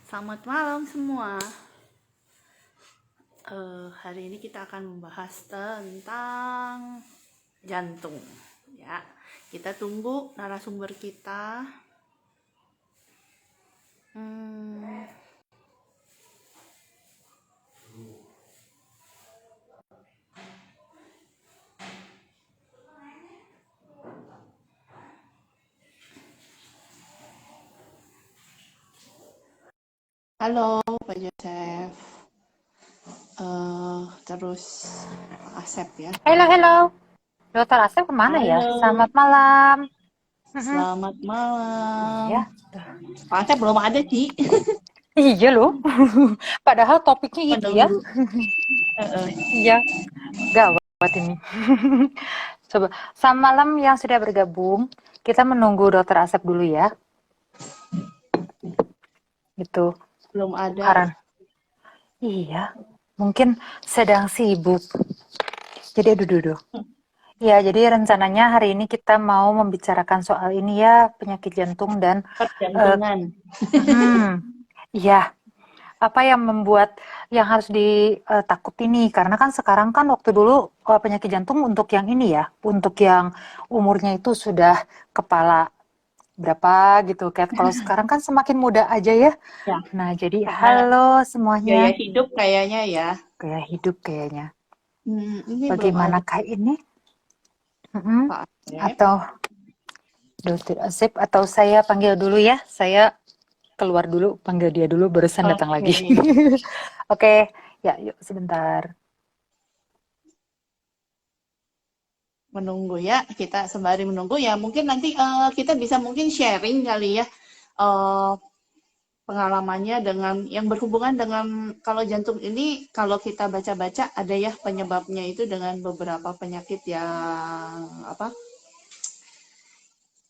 Selamat malam semua. Hari ini kita akan membahas tentang jantung. Ya, kita tunggu narasumber kita. Halo, Pak Joseph. Terus Pak Asep ya. Halo. Dokter Asep kemana ya? Halo, Selamat malam. selamat malam. Ya, Pak Asep belum ada sih. iya loh. Padahal topiknya itu ya. Menunggu. Iya, gawat ini. Coba, selamat malam yang sudah bergabung. Kita menunggu Dokter Asep dulu ya. Gitu. Belum ada. Karena iya, mungkin sedang sibuk. Jadi duduk. Ya, jadi rencananya hari ini kita mau membicarakan soal ini ya, penyakit jantung dan eh, Perjantungan. iya, apa yang membuat yang harus ditakuti nih? Karena kan sekarang kan waktu dulu penyakit jantung untuk yang ini ya, untuk yang umurnya itu sudah kepala berapa gitu. Kayak kalau sekarang kan semakin muda aja ya. Ya, Nah, jadi karena halo gaya semuanya. hidup kayaknya ya. Gaya hidup kayaknya. Ini belum ada Bagaimanakah ini? Mm-mm. Pak Asep. Atau Dokter Asep atau saya panggil dulu ya. Saya keluar dulu, panggil dia dulu, barusan datang Oke, lagi. Oke, ya yuk sebentar. menunggu ya. Kita sembari menunggu ya. Mungkin nanti kita bisa mungkin sharing kali ya eh, pengalamannya dengan yang berhubungan dengan kalau jantung ini kalau kita baca-baca ada ya penyebabnya itu dengan beberapa penyakit yang apa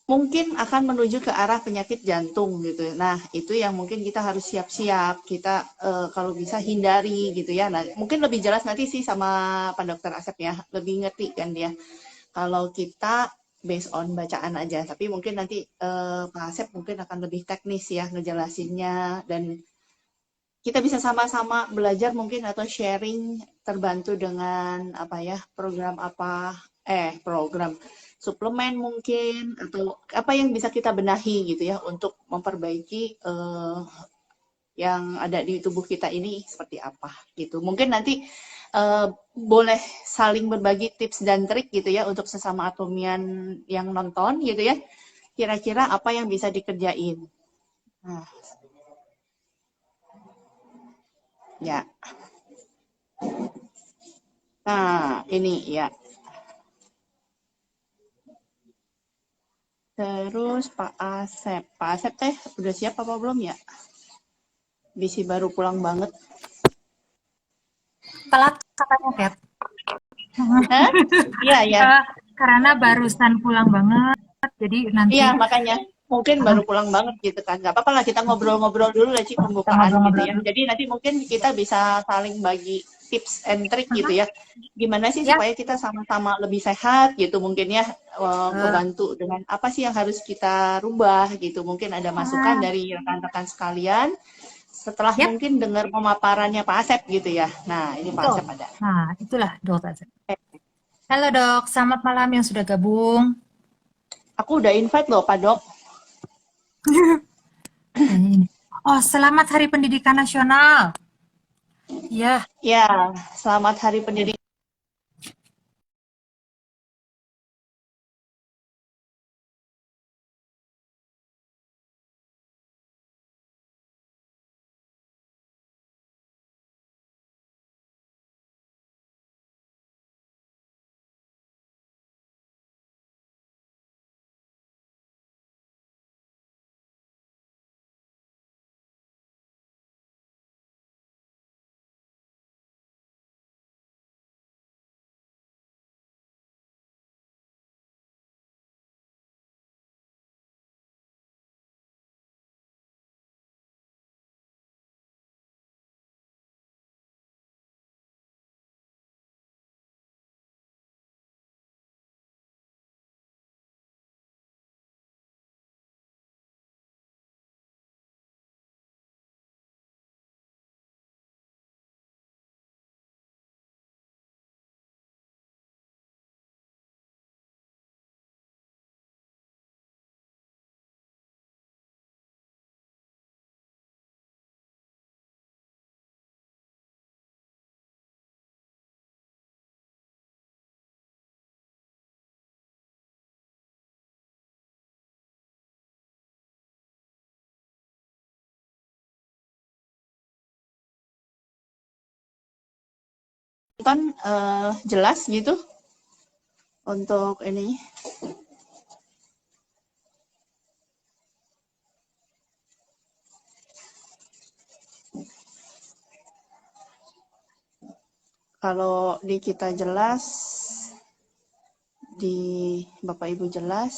mungkin akan menuju ke arah penyakit jantung gitu. Nah, itu yang mungkin kita harus siap-siap. Kita kalau bisa hindari gitu ya. Nah, mungkin lebih jelas nanti sih sama Pak Dokter Asep ya. Lebih ngerti kan dia. Kalau kita based on bacaan aja, tapi mungkin nanti Pak Asep mungkin akan lebih teknis ya ngejelasinnya dan kita bisa sama-sama belajar mungkin atau sharing terbantu dengan apa ya program apa program suplemen mungkin atau apa yang bisa kita benahi gitu ya untuk memperbaiki yang ada di tubuh kita ini seperti apa gitu. Mungkin nanti boleh saling berbagi tips dan trik gitu ya untuk sesama atomian yang nonton gitu ya. Kira-kira apa yang bisa dikerjain. Nah, ya. Nah, ini ya. Terus Pak Asep. Pak Asep teh udah siap apa belum ya? Bisi baru pulang banget. Telat katanya, Kat. Hah? Iya, ya. Karena barusan pulang banget, jadi Iya, nanti makanya. Mungkin baru pulang banget gitu kan. Gak apa-apa lah kita ngobrol-ngobrol dulu lah Ci kita pembukaan gitu ngobrol-ngobrol ya. dulu. Jadi nanti mungkin kita bisa saling bagi tips and trick gitu ya. Gimana sih Ya, supaya kita sama-sama lebih sehat gitu mungkin ya. eh, Kebantu dengan apa sih yang harus kita rubah gitu. Mungkin ada masukan dari rekan-rekan sekalian. Setelah ya, mungkin dengar pemaparannya Pak Asep gitu ya. Nah, ini Pak betul. Asep ada. Nah, itulah dokter. Halo dok, selamat malam yang sudah gabung. Aku udah invite loh Pak Dok. Kayaknya ini. Oh, selamat Hari Pendidikan Nasional. Ya, Ya, selamat Hari Pendidikan. kan jelas gitu untuk ini. Kalau di kita jelas, di Bapak Ibu jelas.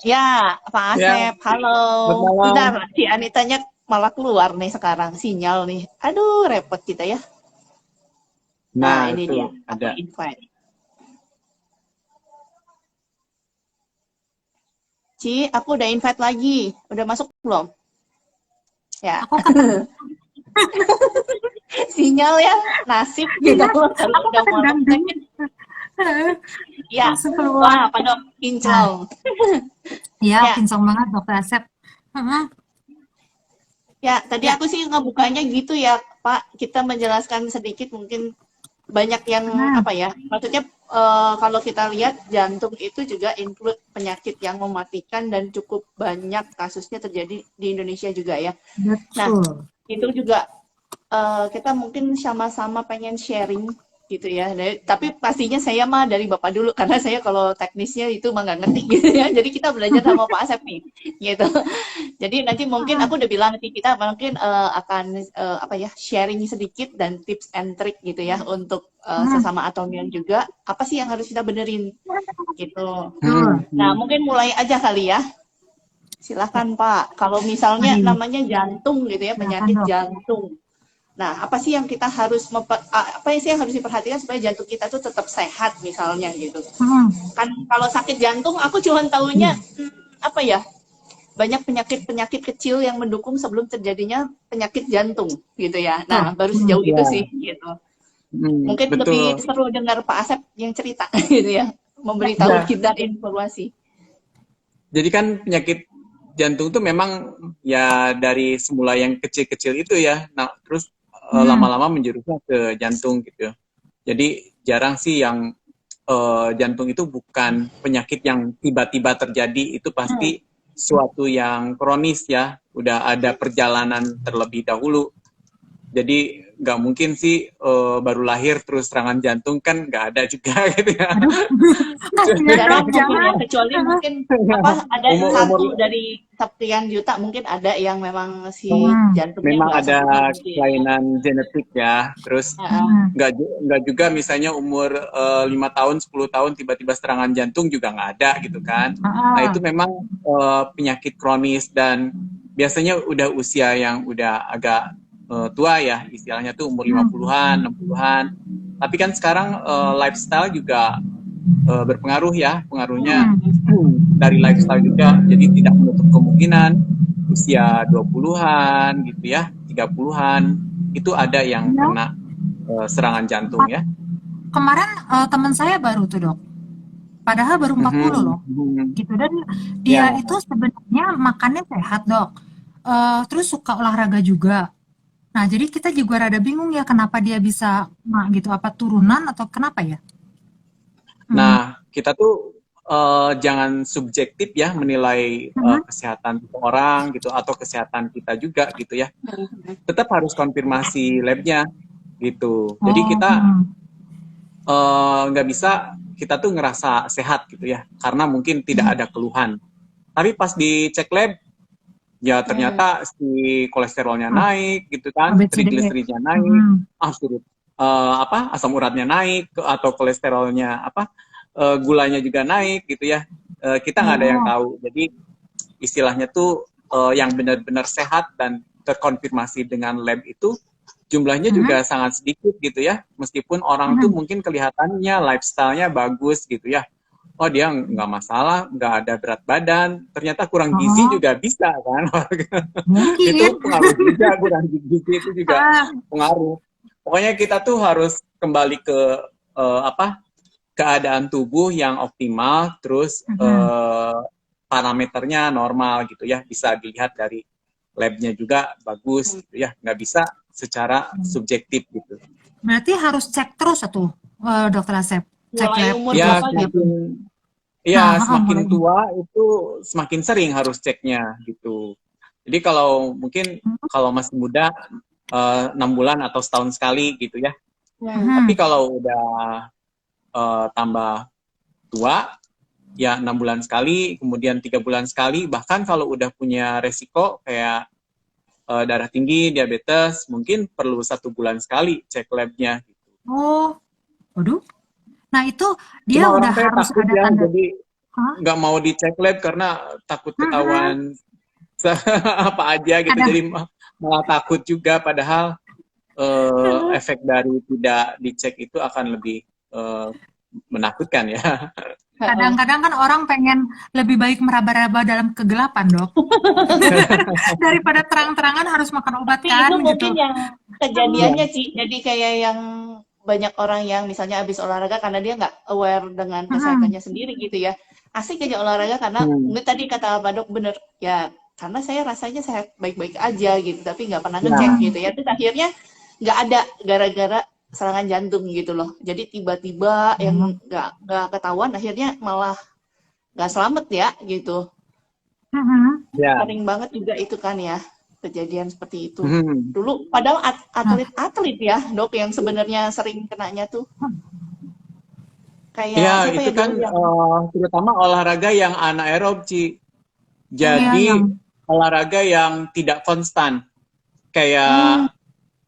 Ya, Pak Ya, Asep, halo. selamat Bentar, malam. si Anitanya malah keluar nih sekarang sinyal nih. Aduh, repot kita ya. Nah, Nah, ini itu dia. Aku ada. invite. Ci, aku udah invite lagi. Udah masuk belum? Ya, Aku ketemu. sinyal ya. Nasib gitu Iya, loh kalau aku udah mau ketendang. nge Ya, Langsung keluar. wah, pada Nah, kinclong. iya, Ya, pincang banget Dokter Asep. Heeh. ya. Tadi Ya, aku sih ngebukanya gitu ya, Pak. Kita menjelaskan sedikit mungkin banyak yang heeh. apa ya? Maksudnya kalau kita lihat jantung itu juga include penyakit yang mematikan dan cukup banyak kasusnya terjadi di Indonesia juga ya. Nah, Betul. itu juga kita mungkin sama-sama pengen sharing gitu ya. Tapi pastinya saya mah dari Bapak dulu karena saya kalau teknisnya itu mah nggak ngerti gitu ya. Jadi kita belajar sama Pak Asep nih gitu. Jadi nanti mungkin Heeh. aku udah bilang nanti kita mungkin akan apa ya sharing sedikit dan tips and trick gitu ya untuk Heeh. sesama atomian juga apa sih yang harus kita benerin gitu. Hmm, Betul. Nah hmm. mungkin mulai aja kali ya. Ya, Silahkan Pak. Kalau misalnya mari. namanya jantung gitu ya Silakan penyakit Dok. jantung. Nah, apa sih yang kita harus apa sih yang harus diperhatikan supaya jantung kita tuh tetap sehat misalnya gitu. Heeh. Kan kalau sakit jantung aku cuma tahunya apa ya? Banyak penyakit-penyakit kecil yang mendukung sebelum terjadinya penyakit jantung gitu ya. Tuh. Nah, baru Hmm. sejauh itu sih Ya, gitu. Mungkin lebih betul. seru dengar Pak Asep yang cerita gitu ya, Ya, memberitahu Ya, kita informasi. jadi kan penyakit jantung tuh memang ya dari semula yang kecil-kecil itu ya. Nah, terus hmm. lama-lama menjurusnya ke jantung gitu. Jadi jarang sih yang jantung itu bukan penyakit yang tiba-tiba terjadi, itu Hmm. pasti suatu yang kronis ya. Udah ada perjalanan terlebih dahulu. Jadi nggak mungkin sih baru lahir terus serangan jantung, kan nggak ada juga gitu ya. Aduh, kasihan Jarang Dok, mungkin ya, jangan. kecuali Heeh. mungkin apa ada Umur-umur satu dari sekian juta mungkin ada yang memang si Hmm. jantungnya memang nggak ada sempurna mungkin ya. kelainan genetik ya. Terus Heeh. Hmm. nggak juga misalnya umur 5 tahun 10 tahun tiba-tiba serangan jantung, juga nggak ada gitu kan. Nah Heeh. itu memang penyakit kronis dan biasanya udah usia yang udah agak tua ya, istilahnya tuh umur Hmm. 50-an 60-an. Tapi kan sekarang lifestyle juga berpengaruh ya, pengaruhnya Hmm. dari lifestyle juga, jadi tidak menutup kemungkinan usia 20-an gitu ya, 30-an itu ada yang Ya, kena serangan jantung ya. kemarin teman saya baru tuh Dok. Padahal baru 40 Mhm, loh. mhm. Gitu dan Ya, dia itu sebenarnya makannya sehat, Dok. terus suka olahraga juga. Nah, jadi kita juga rada bingung ya kenapa dia bisa gitu, apa turunan atau kenapa ya? Nah, kita tuh jangan subjektif ya menilai Mhm. kesehatan orang gitu atau kesehatan kita juga gitu ya. Tetap harus konfirmasi labnya gitu. Jadi Oh, kita nggak bisa kita tuh ngerasa sehat gitu ya, karena mungkin tidak ada keluhan. Tapi pas dicek lab, ya ternyata si kolesterolnya naik gitu kan, ABCDE. trigliseridnya naik, Mhm. asam uratnya naik atau kolesterolnya gulanya juga naik gitu ya. Kita nggak ada yang Oh, tahu. Jadi istilahnya tuh yang benar-benar sehat dan terkonfirmasi dengan lab itu jumlahnya mhm, juga sangat sedikit gitu ya. Meskipun orang tuh mhm. mungkin kelihatannya lifestyle-nya bagus gitu ya. Oh dia nggak masalah, nggak ada berat badan. Ternyata kurang gizi Oh, juga bisa kan. mungkin. Itu pengaruh juga, kurang gizi itu juga Ah, pengaruh. Pokoknya kita tuh harus kembali ke keadaan tubuh yang optimal, terus mhm. parameternya normal gitu ya. Bisa dilihat dari labnya juga bagus gitu ya. Nggak bisa secara subjektif gitu. Berarti harus cek terus tuh, Dokter Asep. Cek Mulai lab umur terus Ya berapa gitu. gitu? semakin Nah, ya mulai. semakin tua itu semakin sering harus ceknya gitu. Jadi kalau mungkin kalau masih muda 6 bulan atau setahun sekali gitu ya. Tapi Mhm. kalau udah tambah tua ya 6 bulan sekali, kemudian 3 bulan sekali. Bahkan kalau udah punya resiko kayak darah tinggi, diabetes, mungkin perlu 1 bulan sekali cek labnya. Oh, waduh. Nah, itu dia Cuma udah orang saya harus takut ada ya, tanda. jadi Hah? nggak mau dicek lab karena takut Mhm. ketahuan apa aja gitu. Ada. Jadi malah takut juga. Padahal efek dari tidak dicek itu akan lebih eh, menakutkan ya. Kadang-kadang kan orang pengen lebih baik meraba-raba dalam kegelapan, Dok. Daripada terang-terangan harus makan obat Tapi itu kan mungkin gitu. yang Iya. kejadiannya sih, jadi kayak yang banyak orang yang misalnya habis olahraga karena dia nggak aware dengan Mhm. kesehatannya sendiri gitu ya. Asik aja olahraga karena Hmm. mungkin tadi kata Pak Dok bener ya, karena saya rasanya sehat baik-baik aja gitu, tapi nggak pernah ngecek Ya. gitu ya. Terus akhirnya nggak ada gara-gara serangan jantung gitu loh. Jadi tiba-tiba yang Mhm. nggak ketahuan akhirnya malah nggak selamat ya gitu. Mhm. Ya. Sering banget juga itu kan ya, kejadian seperti itu. Hmm. Dulu padahal Nah, atlet-atlet ya, Dok, yang sebenarnya sering kenanya tuh. Kayak Ya, siapa itu ya kan dulu yang terutama olahraga yang anaerob, Ci. iya yang Jadi olahraga yang tidak konstan. hmm, Kayak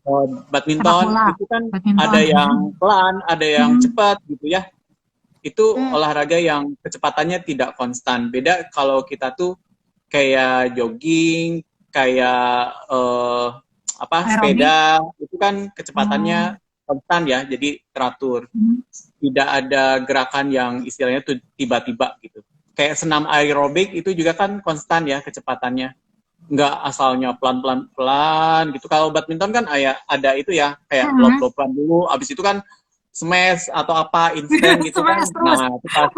sepak badminton bola, itu kan ada badminton. yang pelan, ada yang Mhm. cepat gitu ya. Itu hmm, olahraga yang kecepatannya tidak konstan. Beda kalau kita tuh kayak jogging, kayak Aerobik. sepeda, itu kan Oh. kecepatannya konstan ya, jadi teratur. Mhm. Tidak ada gerakan yang istilahnya tuh tiba-tiba gitu. Kayak senam aerobik itu juga kan konstan ya kecepatannya, nggak asalnya pelan-pelan pelan gitu. Kalau badminton kan ada itu ya, kayak Mhm. lop-lopan dulu, abis itu kan smash atau apa instan gitu kan. Smash terus. Nah, itu pas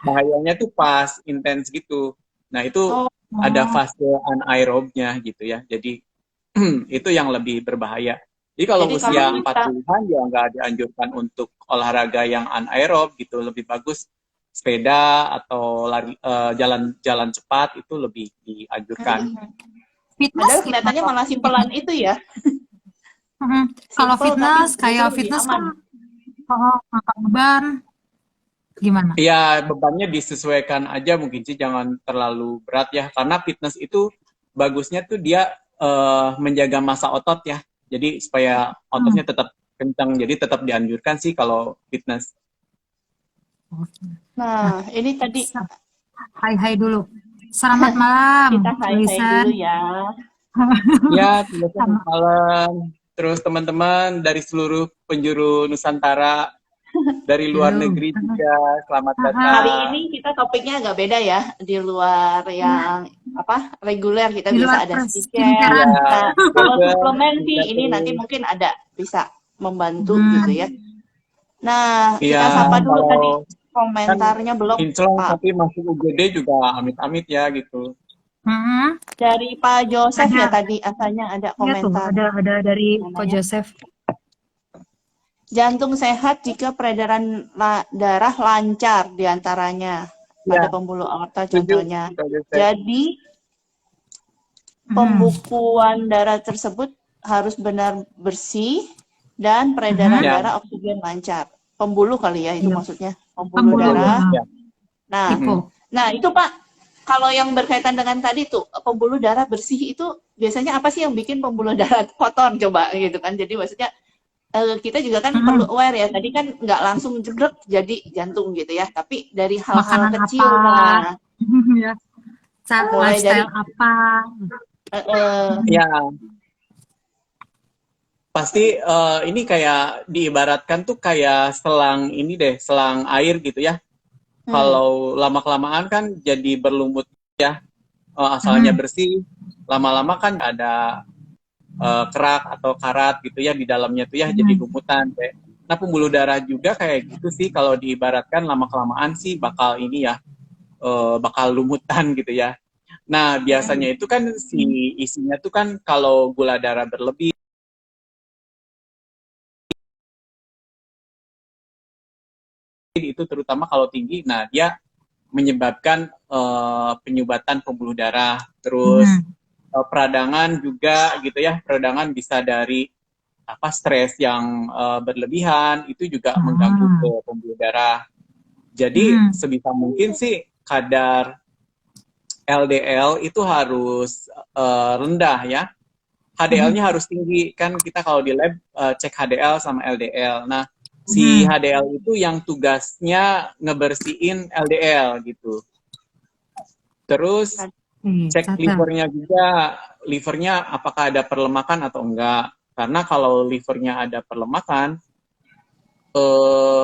bahayanya tuh pas intens gitu. Nah, itu oh, ada Oh. fase anaerobnya gitu ya. Jadi itu yang lebih berbahaya. Jadi kalau jadi kalau usia kita 40-an ya nggak dianjurkan untuk olahraga yang anaerob gitu. Lebih bagus sepeda atau lari jalan cepat itu lebih dianjurkan. Fitness padahal gimana, kelihatannya Dok? malah simpelan Fitness. itu ya, Mhm. Kalau simple tapi fitness justru kayak lebih fitness kan aman. angkat beban gimana? Ya bebannya disesuaikan aja mungkin sih, jangan terlalu berat ya. Karena fitness itu bagusnya tuh dia menjaga massa otot ya. Jadi supaya Hmm. ototnya tetap kencang. Jadi tetap dianjurkan sih kalau fitness. Nah, Nah, ini tadi hai dulu. Selamat malam, kita hai-hai Listen. dulu ya. Ya, selamat Sama malam. Terus teman-teman dari seluruh penjuru Nusantara, dari luar dulu. negeri juga, selamat Hari datang. ini kita topiknya agak beda ya, di luar Ya, yang apa reguler kita di luar biasa ada skincare. Ya, skincarean. Nah, kalau yoga, suplemen kita sih ini nanti terus. mungkin ada bisa membantu gitu ya. Hmm. Nah, Iya, kita sapa dulu kalau tadi kan komentarnya belum kinclong Pak. tapi masuk UGD juga amit-amit ya gitu. Mm-mm. Dari Pak Joseph ya Ada, tadi asalnya ada iya tuh, komentar ada dari Ko namanya. Joseph. Jantung sehat jika peredaran darah lancar diantaranya pada Ya, pembuluh aorta setuju. contohnya. Setuju, Teh. Jadi Hmm. pembukuan darah tersebut harus benar bersih dan peredaran Mhm. Ya, darah oksigen lancar. Pembuluh kali ya itu Iya, maksudnya, pembuluh pembuluh. darah. ya. Nah, Tipo. nah itu Pak, kalau yang berkaitan dengan tadi tuh pembuluh darah bersih itu biasanya apa sih yang bikin pembuluh darah kotor coba gitu kan? Jadi maksudnya kita juga kan perlu Mhm. aware ya. Tadi kan nggak langsung jegrek jadi jantung gitu ya, tapi dari hal-hal Makanan kecil. apa? Nah, Ya, mulai dari lifestyle apa? Ya, pasti ini kayak diibaratkan tuh kayak selang ini deh, selang air gitu ya. Kalau lama-kelamaan kan jadi berlumut ya. Asalnya Mhm. bersih, lama-lama kan ada kerak atau karat gitu ya di dalamnya tuh ya, jadi Mhm. lumutan kayak. Nah, pembuluh darah juga kayak gitu sih, kalau diibaratkan lama-kelamaan sih bakal ini ya, bakal lumutan gitu ya. Nah, biasanya itu kan si isinya tuh kan kalau gula darah berlebih itu terutama kalau tinggi, nah dia menyebabkan penyumbatan pembuluh darah. Terus Mhm. peradangan juga gitu ya, peradangan bisa dari apa stres yang berlebihan itu juga mengganggu ke Ah. pembuluh darah. Jadi Mhm. sebisa mungkin sih kadar LDL itu harus rendah ya. Mhm. HDL-nya harus tinggi kan, kita kalau di lab cek HDL sama LDL. Nah, si Mhm. HDL itu yang tugasnya ngebersihin LDL gitu. Terus cek Catat. livernya juga, livernya apakah ada perlemakan atau enggak. Karena kalau livernya ada perlemakan,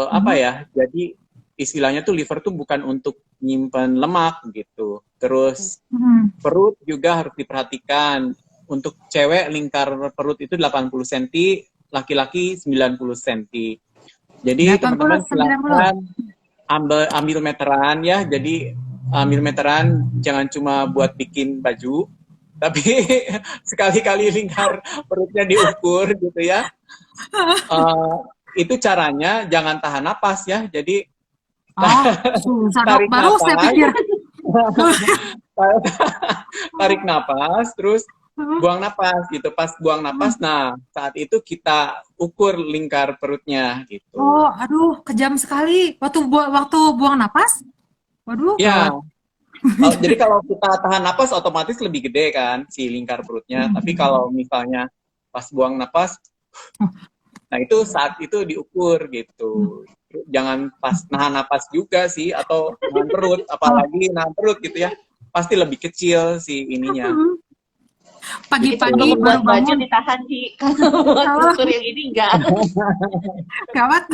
apa Mhm. ya, jadi istilahnya tuh liver tuh bukan untuk nyimpen lemak gitu. Terus Mhm. perut juga harus diperhatikan. Untuk cewek lingkar perut itu 80 cm, laki-laki 90 cm. Jadi 80, teman-teman 90. silahkan ambil meteran ya. Jadi ambil meteran jangan cuma buat bikin baju, tapi sekali-kali lingkar perutnya diukur gitu ya. Itu caranya jangan tahan napas ya. Jadi Oh, susah dok. tarik Baru saya napas, pikir. tarik napas, terus buang napas gitu. Pas buang napas, nah saat itu kita ukur lingkar perutnya Oh, gitu. aduh, kejam sekali. Waktu buang napas. Waduh, Ya, gawat. jadi kalau kita tahan napas otomatis lebih gede kan si lingkar perutnya. Tapi kalau misalnya pas buang napas, nah itu saat itu diukur gitu. Jangan pas nahan napas juga sih, atau nahan perut, Oh, apalagi nahan perut gitu ya. Pasti lebih kecil si ininya Itu kalau pagi-pagi gitu. baru membuat baju bangun. ditahan sih, kalau buat Oh, ukur yang ini enggak. gawat.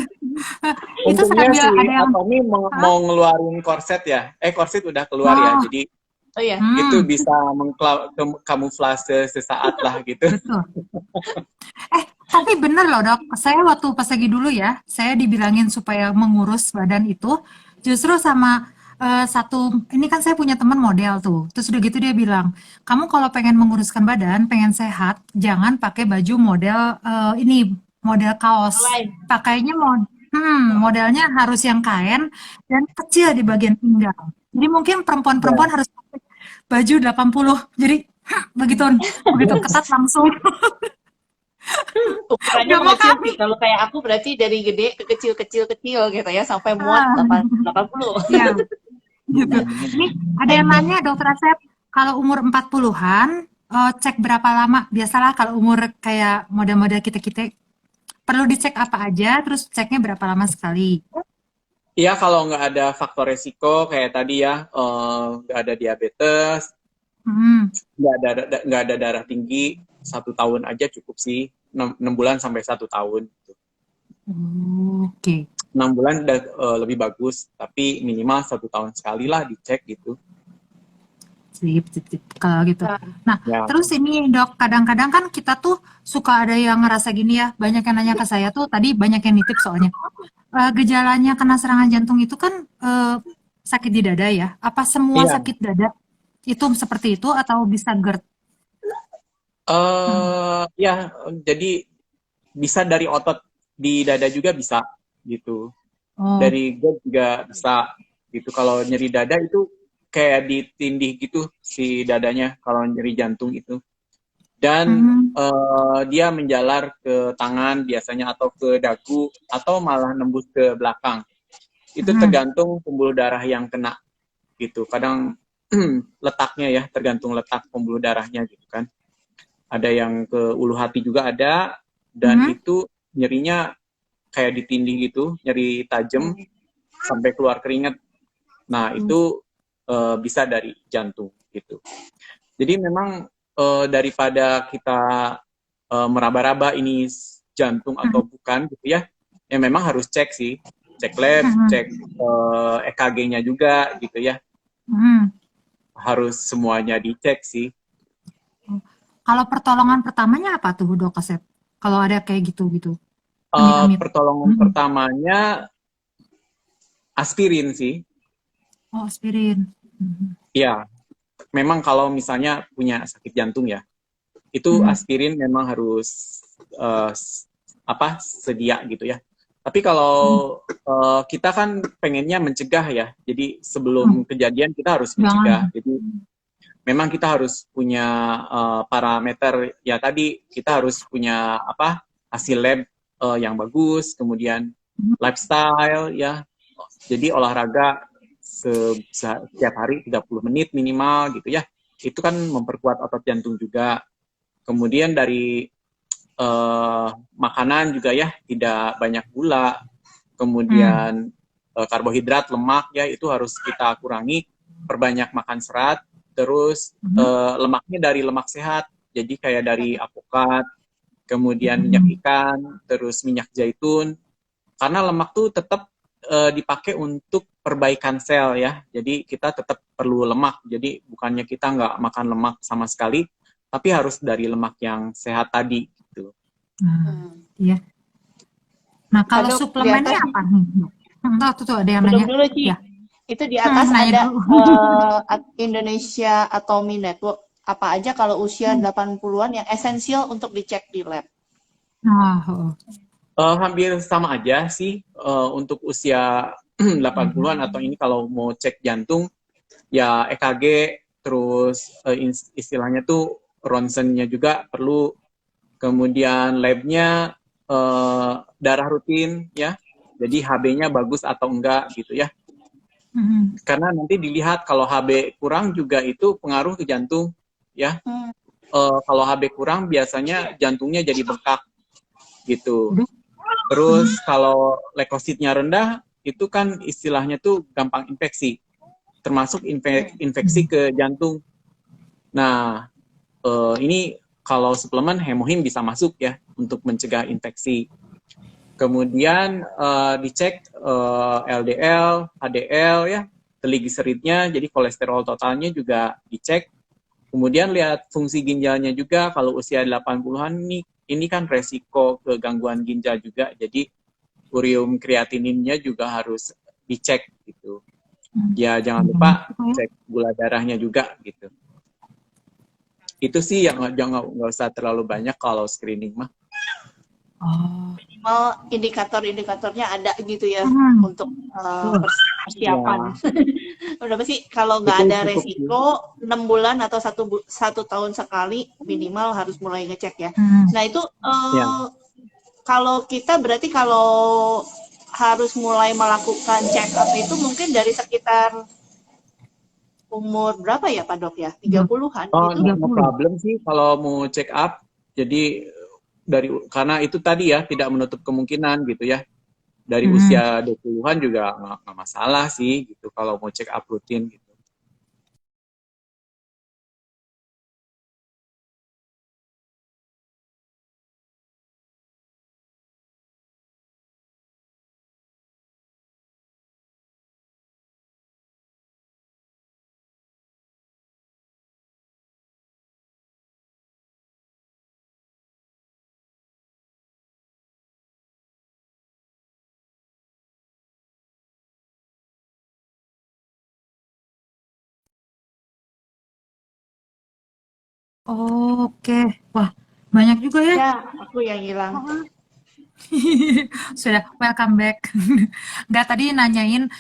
Itu Untungnya sambil si ada yang. Atomi Hah? mau ngeluarin korset ya. Korset udah keluar ya. Oh, Jadi Oh ya, itu hmm, bisa mengkamuflase sesaat lah gitu. betul. Tapi bener loh dok, saya waktu pas lagi dulu ya, saya dibilangin supaya mengurus badan itu, justru sama ini kan saya punya teman model tuh, terus udah gitu dia bilang, kamu kalau pengen menguruskan badan, pengen sehat, jangan pakai baju model model kaos, lain. pakainya modelnya harus yang kain dan kecil di bagian pinggang. Jadi mungkin perempuan-perempuan Ya. harus pakai baju 80, jadi begitu begitu ketat langsung Ukurannya nggak mau mengecil kami. sih. Kalau kayak aku berarti dari gede ke kecil-kecil gitu ya, sampai muat Ah, 80. ya, gitu. Ini ada yang Oke. nanya, Dokter Asep, kalau umur 40-an, cek berapa lama? Biasalah kalau umur kayak model-model kita-kita, perlu dicek apa aja, terus ceknya berapa lama sekali? Iya, kalau nggak ada faktor resiko kayak tadi ya, nggak ada diabetes, Hmm, nggak ada darah tinggi, 1 tahun aja cukup sih. 6 bulan sampai 1 tahun. oke. 6 bulan udah lebih bagus, tapi minimal 1 tahun sekali lah dicek gitu. Sip, sip, sip. Kalau gitu. Nah, Nah, Ya, terus ini dok, kadang-kadang kan kita tuh suka ada yang ngerasa gini ya, banyak yang nanya ke saya tuh, tadi banyak yang nitip soalnya. Gejalanya kena serangan jantung itu kan sakit di dada ya? Apa semua iya, sakit dada? Itu seperti itu atau bisa GERD? Ya, jadi bisa dari otot di dada juga bisa gitu. Oh. Dari GERD juga bisa gitu. Kalau nyeri dada itu kayak ditindih gitu si dadanya kalau nyeri jantung itu. Dan Hmm. dia menjalar ke tangan biasanya atau ke dagu atau malah nembus ke belakang. Itu Hmm. tergantung pembuluh darah yang kena gitu. Kadang letaknya ya, tergantung letak pembuluh darahnya gitu kan. Ada yang ke ulu hati juga ada, dan Hmm. itu nyerinya kayak ditindih gitu, nyeri tajam sampai keluar keringat. Nah, itu bisa dari jantung gitu. Jadi memang daripada kita meraba-raba ini jantung atau bukan gitu ya, ya memang harus cek sih, cek lab, cek EKG-nya juga gitu ya, Hmm. harus semuanya dicek sih. Kalau pertolongan pertamanya apa tuh Dok Asep? Kalau ada kayak gitu-gitu, amit-amit. Pertolongan Hmm. pertamanya aspirin sih. Oh, aspirin. Hmm. Ya, memang kalau misalnya punya sakit jantung ya, itu Hmm. aspirin memang harus sedia gitu ya. Tapi kalau kita kan pengennya mencegah ya, jadi Hmm. sebelum kejadian kita harus mencegah. Jangan. Jadi memang kita harus punya parameter ya, tadi kita harus punya hasil lab yang bagus, kemudian lifestyle ya. Jadi olahraga setiap hari 30 menit minimal gitu ya. Itu kan memperkuat otot jantung juga. Kemudian dari makanan juga ya, tidak banyak gula, Hmm. kemudian karbohidrat, lemak ya, itu harus kita kurangi, perbanyak makan serat, terus Hmm. lemaknya dari lemak sehat, jadi kayak dari alpukat, kemudian minyak Hmm. ikan, terus minyak zaitun, karena lemak tuh tetap dipakai untuk perbaikan sel ya, jadi kita tetap perlu lemak, jadi bukannya kita nggak makan lemak sama sekali, tapi harus dari lemak yang sehat tadi gitu. Iya. Nah, Pak kalau Dok, di suplemennya atas apa nih, Dok? Tuh, ada yang belum nanya. dulu, Ci. Ya. Itu di atas Nanya ada dulu. Indonesia Atomy Network. Apa aja kalau usia 80-an yang esensial untuk dicek di lab? Oh. Hampir sama aja sih untuk usia 80-an atau ini kalau mau cek jantung ya EKG, terus istilahnya tuh ronsennya juga perlu, kemudian labnya darah rutin ya, jadi HB-nya bagus atau enggak gitu ya, karena nanti dilihat kalau HB kurang juga itu pengaruh ke jantung ya. Kalau HB kurang biasanya jantungnya jadi bengkak gitu. Terus kalau leukositnya rendah, itu kan istilahnya tuh gampang infeksi, termasuk infeksi ke jantung. Nah, ini kalau suplemen hemohim bisa masuk ya untuk mencegah infeksi. Kemudian dicek LDL, HDL ya, trigliseridnya, jadi kolesterol totalnya juga dicek. Kemudian lihat fungsi ginjalnya juga, kalau usia 80-an ini kan resiko ke gangguan ginjal juga, jadi urium kreatininnya juga harus dicek gitu. Ya jangan lupa cek gula darahnya juga gitu. Itu sih yang jangan nggak usah terlalu banyak kalau screening mah. Minimal indikator-indikatornya ada gitu ya untuk persiapan. Ya, Berapa sih kalau nggak itu ada cukup sih. resiko 6 bulan atau satu tahun sekali minimal harus mulai ngecek ya. Nah itu Ya. kalau kita berarti kalau harus mulai melakukan check up itu mungkin dari sekitar umur berapa ya Pak Dok ya? 30-an Oh, gitu? no problem sih kalau mau check up. Jadi karena itu tadi ya tidak menutup kemungkinan gitu ya. Dari usia 20-an juga nggak masalah sih gitu kalau mau check up rutin gitu. Oke. Wah, banyak juga ya. Ya, aku yang hilang. Oh, sudah, welcome back. Nggak, tadi nanyain,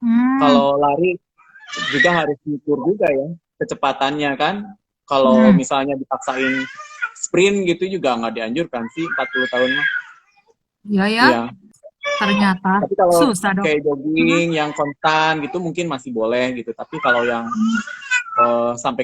hmm, Kalau lari juga harus diukur juga ya kecepatannya kan. Kalau hmm, misalnya dipaksain sprint gitu juga nggak dianjurkan sih 40 tahun mah. ya ya, Iya. ternyata Tapi kalau susah dong. kayak Hmm, jogging yang konstan gitu mungkin masih boleh gitu. Tapi kalau yang sampai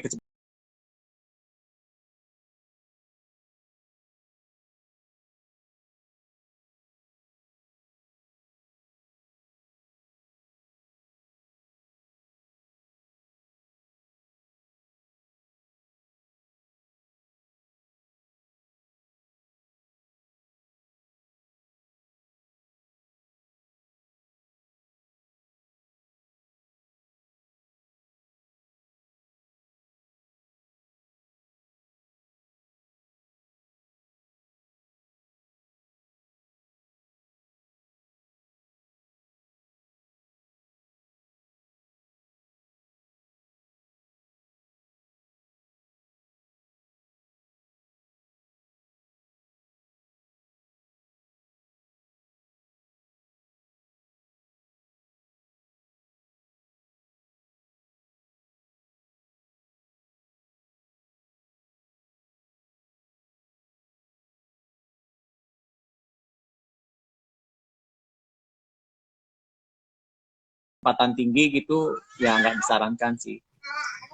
kecepatan tinggi gitu ya nggak disarankan sih.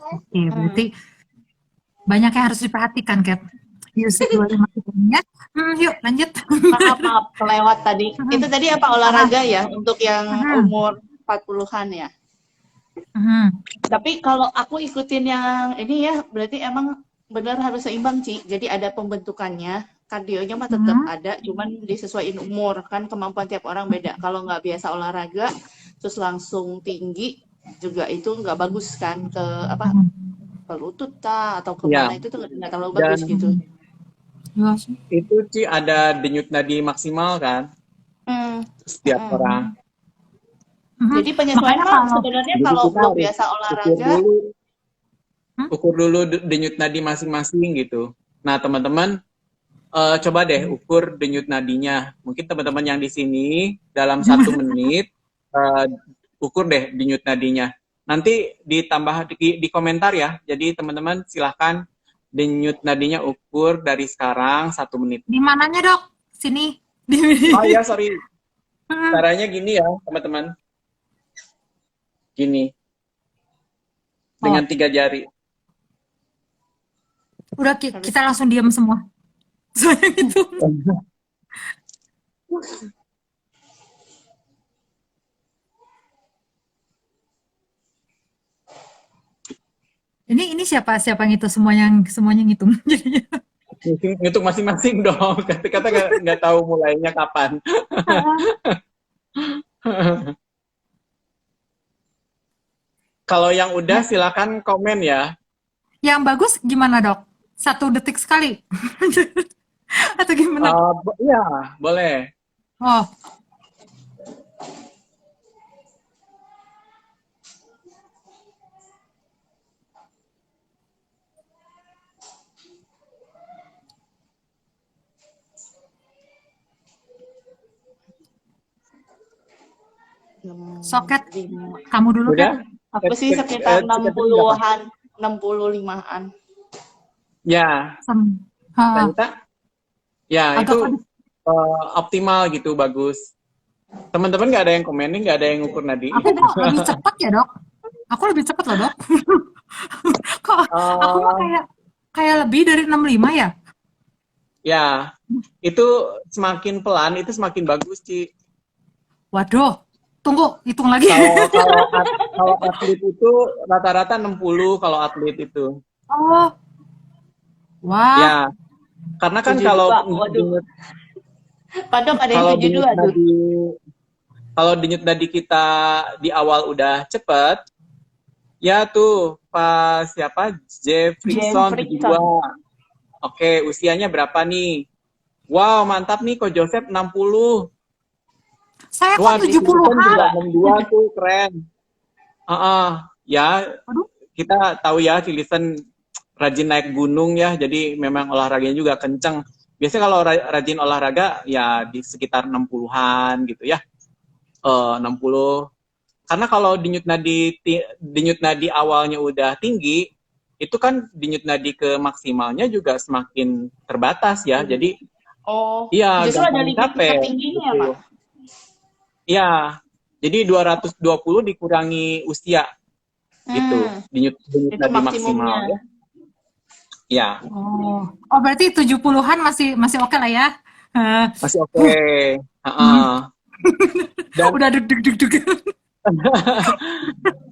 oke, berarti Hmm. banyak yang harus diperhatikan, Kat. Music 25 ya. Yuk, lanjut. Maaf, maaf, kelewat tadi. Hmm, Itu tadi apa ah, olahraga ya untuk yang hmm, umur 40-an ya? hmm, Tapi kalau aku ikutin yang ini ya, berarti emang benar harus seimbang, Ci. Jadi ada pembentukannya, kardionya mah tetap hmm, ada, cuman disesuaikan umur. Kan kemampuan tiap orang beda. Kalau nggak biasa olahraga, terus langsung tinggi, juga itu nggak bagus kan ke apa hmm. ke lutut atau Ya, kemana itu tuh nggak terlalu bagus dan gitu. Iya sih. itu sih ada denyut nadi maksimal kan Hmm. setiap Hmm. orang. Mhm. Jadi penyesuaian Makanya mah kalau sebenarnya Jadi kalau kita belum harus biasa ukur olahraga, dulu, hmm? denyut nadi masing-masing gitu. Nah, teman-teman coba deh ukur denyut nadinya. Mungkin teman-teman yang di sini dalam 1 menit eh, ukur deh denyut nadinya. Nanti ditambah di komentar ya. Jadi teman-teman silahkan denyut nadinya ukur dari sekarang 1 menit. Di mananya, Dok? Sini. Di Oh ya, sorry. Hmm. Caranya gini ya, teman-teman. Gini, dengan Oh, 3 jari. udah kita harus langsung diam semua. Soalnya gitu. Ini siapa siapa yang itu semuanya ngitung jadinya. Ngitung masing-masing dong. Kata-kata nggak tahu mulainya kapan. Kalau yang udah Ya, silakan komen ya. yang bagus gimana, Dok? 1 detik sekali. Atau gimana? Iya, boleh. Oh, Soket, 65. kamu dulu, Kat. Udah? Aku sih sekitar Cek berapa? 60-an, 65-an. Ya, Ha, Tanita? Ya, agak itu optimal gitu, bagus. Teman-teman nggak ada yang komenin, nggak ada yang ngukur nadi. aku kok lebih cepat ya, Dok? Aku lebih cepat loh, Dok. Kok aku mah Eh, kayak lebih dari 65 ya? ya, itu semakin pelan, itu semakin bagus, Ci. Waduh, tunggu, hitung lagi. Kalau atlet itu rata-rata 60 kalau atlet itu. Oh, wah, Ya, karena kan 72, waduh. Padok ada yang kalau 72 tuh. denyut nadi kita di awal udah cepet, ya tuh pas siapa Jefferson 72. Oke, usianya berapa nih? Wow, mantap nih Ko Joseph 60. saya Wah, kok Chris Hilton 70-an. juga 62 tuh, keren. Ya Aduh, kita tahu ya Hilton rajin naik gunung ya, jadi memang olahraganya juga kenceng. Biasanya kalau rajin olahraga ya di sekitar 60-an gitu ya. 60. Karena kalau denyut nadi awalnya udah tinggi, itu kan denyut nadi ke maksimalnya juga semakin terbatas ya. Jadi Oh, iya justru ada gampang limit capek tertingginya ya, gitu. Pak? Iya. Jadi 220 dikurangi usia gitu. Denyut Itu nadi maksimal maksimumnya. ya. Ya, oh berarti 70-an masih oke lah ya. masih oke. Dan Udah deg.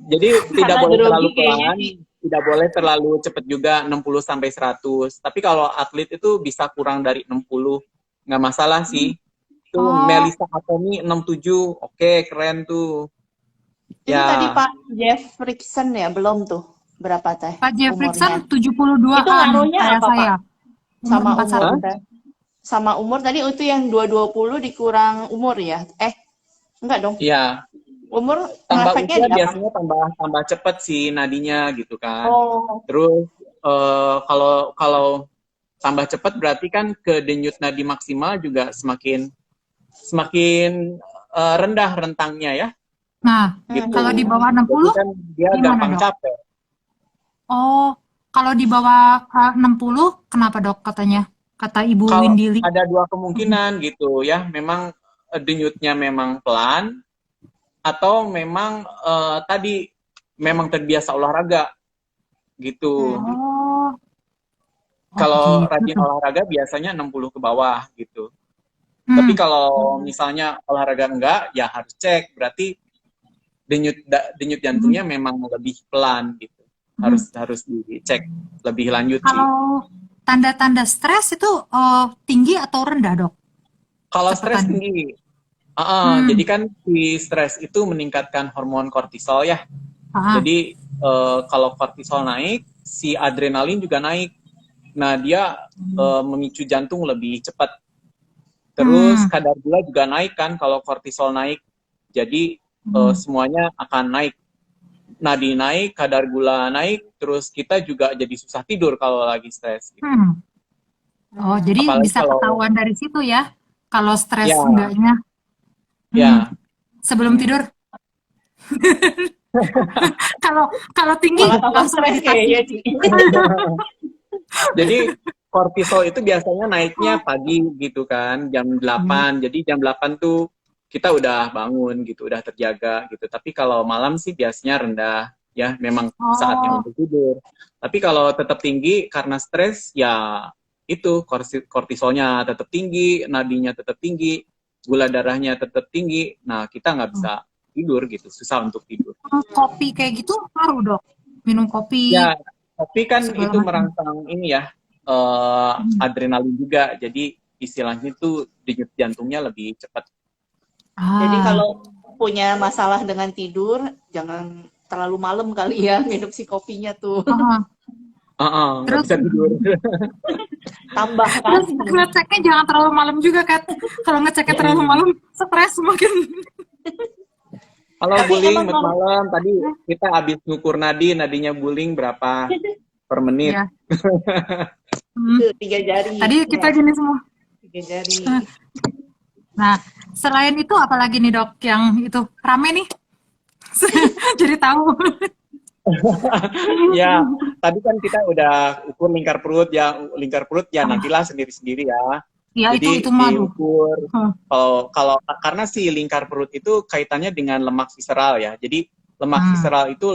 jadi tidak Karena boleh grogi terlalu kayaknya pelan, sih. tidak boleh terlalu cepat juga 60 sampai 100. Tapi kalau atlet itu bisa kurang dari 60, nggak masalah sih. Itu Oh, Melissa Atomi 67, oke keren tuh. Itu tadi Ya, Pak Jeffrickson ya, belum tuh. Berapa teh Pak Jeffrickson umurnya? 72-an Itu ngaruhnya kayak apa, Pak? saya. Sama Umur umur 41. teh? Sama umur tadi itu yang 220 dikurang umur ya? Enggak dong. iya. Umur Tambah ngefeknya usia di apa? biasanya tambah cepet sih nadinya gitu kan. Oh, Terus kalau tambah cepet berarti kan ke denyut nadi maksimal juga semakin rendah rentangnya ya Nah, gitu. kalau di bawah Jadi 60 kan dia gimana, gampang Dok? capek. Oh, kalau di bawah 60 kenapa, Dok, katanya? Kata Ibu Kalau Windili. ada dua kemungkinan gitu ya, memang denyutnya memang pelan atau memang tadi memang terbiasa olahraga gitu. Oh, Kalau gitu rajin tuh. olahraga biasanya 60 ke bawah gitu. Tapi kalau misalnya olahraga enggak, ya harus cek. Berarti denyut jantungnya memang lebih pelan gitu. Harus dicek lebih lanjut sih. Kalau tanda-tanda stres itu tinggi atau rendah, Dok? Kalau stres Cepetannya. tinggi, jadi kan si stres itu meningkatkan hormon kortisol ya. Ah, Jadi kalau kortisol naik, si adrenalin juga naik. Nah dia memicu jantung lebih cepat. Terus kadar gula juga naik kan kalau kortisol naik. Jadi semuanya akan naik. Nadi naik, kadar gula naik, terus kita juga jadi susah tidur kalau lagi stres. Gitu. Oh, jadi Apalagi bisa kalau ketahuan dari situ ya, kalau stres ya, enggaknya. ya. Sebelum tidur. Kalau tinggi malah tambah langsung stres meditasi. kayaknya, Ci. Jadi kortisol itu biasanya naiknya pagi gitu kan, jam 8. Jadi jam 8 tuh kita udah bangun gitu, udah terjaga gitu. Tapi kalau malam sih biasanya rendah ya, memang saatnya untuk tidur. Tapi kalau tetap tinggi karena stres ya itu kortisolnya tetap tinggi, nadinya tetap tinggi, gula darahnya tetap tinggi. Nah, kita nggak bisa tidur gitu, susah untuk tidur. Kopi kayak gitu ngaruh, Dok? Minum kopi. Ya, tapi kan segala itu macam. merangsang ini ya, adrenalin juga. Jadi istilahnya itu denyut jantungnya lebih cepat. Jadi kalau punya masalah dengan tidur, jangan terlalu malam kali ya minum si kopinya tuh. Nggak Terus bisa tidur. Tambah kan. terus ngeceknya jangan terlalu malam juga, Kat. Kalau ngeceknya terlalu malam, stres makin. Kalau Tapi bullying emang kalau- malam tadi kita habis ngukur nadinya bullying berapa per menit. Ya. Tuh, 3 jari. Tadi kita Ya, gini semua. 3 jari. Nah, selain itu apalagi nih dok yang itu rame nih? Jadi tahu. Ya, tadi kan kita udah ukur lingkar perut ya Ah, nantilah sendiri-sendiri ya. ya itu Jadi mah aduh. diukur Hmm. kalau karena si lingkar perut itu kaitannya dengan lemak visceral ya. Jadi lemak Hmm. visceral itu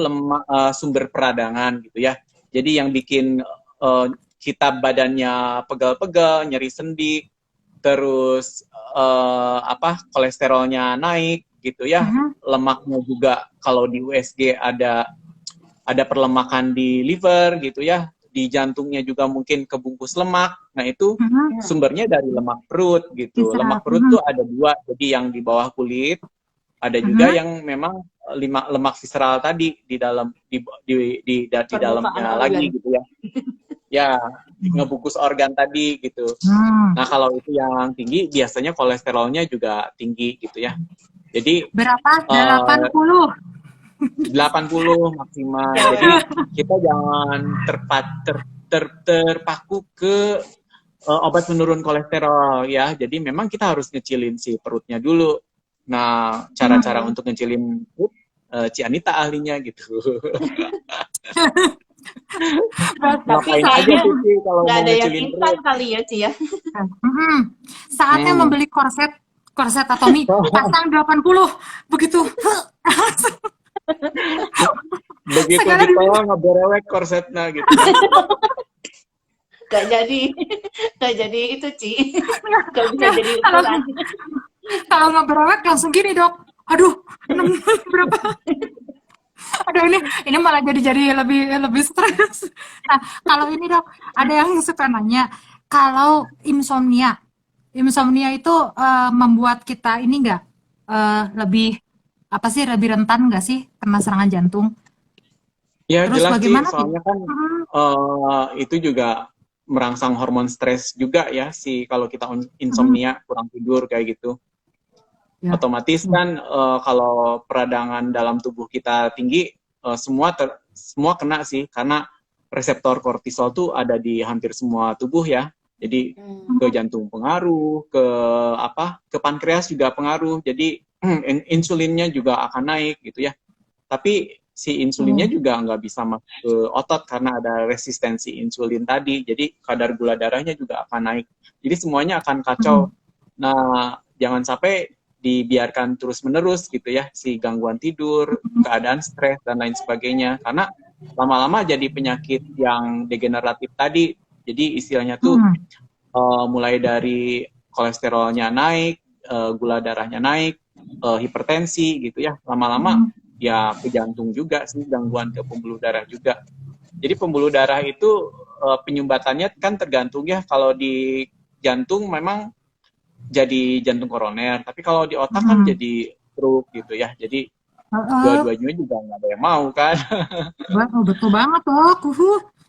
sumber peradangan gitu ya. Jadi yang bikin kita badannya pegal-pegal, nyeri sendi, terus kolesterolnya naik gitu ya. Mhm. Lemaknya juga kalau di USG ada perlemakan di liver gitu ya, di jantungnya juga mungkin kebungkus lemak. Nah itu Mhm. sumbernya dari lemak perut gitu. Bisa. Lemak perut tuh ada dua, jadi yang di bawah kulit, ada juga Mhm. yang memang lemak visceral tadi di dalam di Permukaan dalamnya organ. lagi gitu ya. Ya, ngebungkus organ tadi gitu. Hmm. Nah kalau itu yang tinggi biasanya kolesterolnya juga tinggi gitu ya. Jadi Berapa? eh, 80. 80 maksimal. Jadi Cewek. kita jangan terpaku ke obat penurun kolesterol ya. Jadi memang kita harus ngecilin si perutnya dulu. Nah, cara-cara Hmm. untuk ngecilin perut, Ci Anita ahlinya gitu. Tapi Ngapain aja kayaknya tuh Ci kalau nggak mau ada yang ngecilin instan perut? kali ya, Ci ya. Mhm. Saatnya Hmm. membeli korset, korset atomi, pasang 80. Begitu. Begitu Segala ditolak diminta. ngeberewek korsetnya gitu ya. Nggak jadi, nggak jadi itu, Ci. Nggak bisa Nggak, jadi kalau ukuran. kalau nggak berewek langsung gini dok. Aduh, berapa? Aduh ini malah jadi lebih lebih stres. Nah, kalau ini dok, ada yang suka nanya, kalau insomnia itu membuat kita ini nggak lebih apa sih lebih rentan nggak sih kena serangan jantung? Ya Terus jelas sih, bagaimana soalnya kan Mhm. itu juga merangsang hormon stres juga ya si kalau kita Mhm. insomnia kurang tidur kayak gitu. Ya, Otomatis betul. kan kalau peradangan dalam tubuh kita tinggi semua kena sih karena reseptor kortisol tuh ada di hampir semua tubuh ya. Jadi ke Mhm. jantung pengaruh, ke pankreas juga pengaruh. Jadi insulinnya juga akan naik gitu ya. Tapi si insulinnya Oh. juga nggak bisa masuk ke otot karena ada resistensi insulin tadi. Jadi kadar gula darahnya juga akan naik. Jadi semuanya akan Mhm. kacau. Nah, jangan sampai dibiarkan terus-menerus gitu ya, si gangguan tidur, keadaan stres, dan lain sebagainya. Karena lama-lama jadi penyakit yang degeneratif tadi. Jadi istilahnya tuh Mhm. mulai dari kolesterolnya naik, gula darahnya naik, hipertensi gitu ya. Lama-lama Mhm. ya ke jantung juga sih, gangguan ke pembuluh darah juga. Jadi pembuluh darah itu penyumbatannya kan tergantung ya. Kalau di jantung memang jadi jantung koroner, tapi kalau di otak kan Mhm. jadi stroke gitu ya. Jadi Heeh. dua-duanya juga nggak ada yang mau kan. Oh, betul banget dok.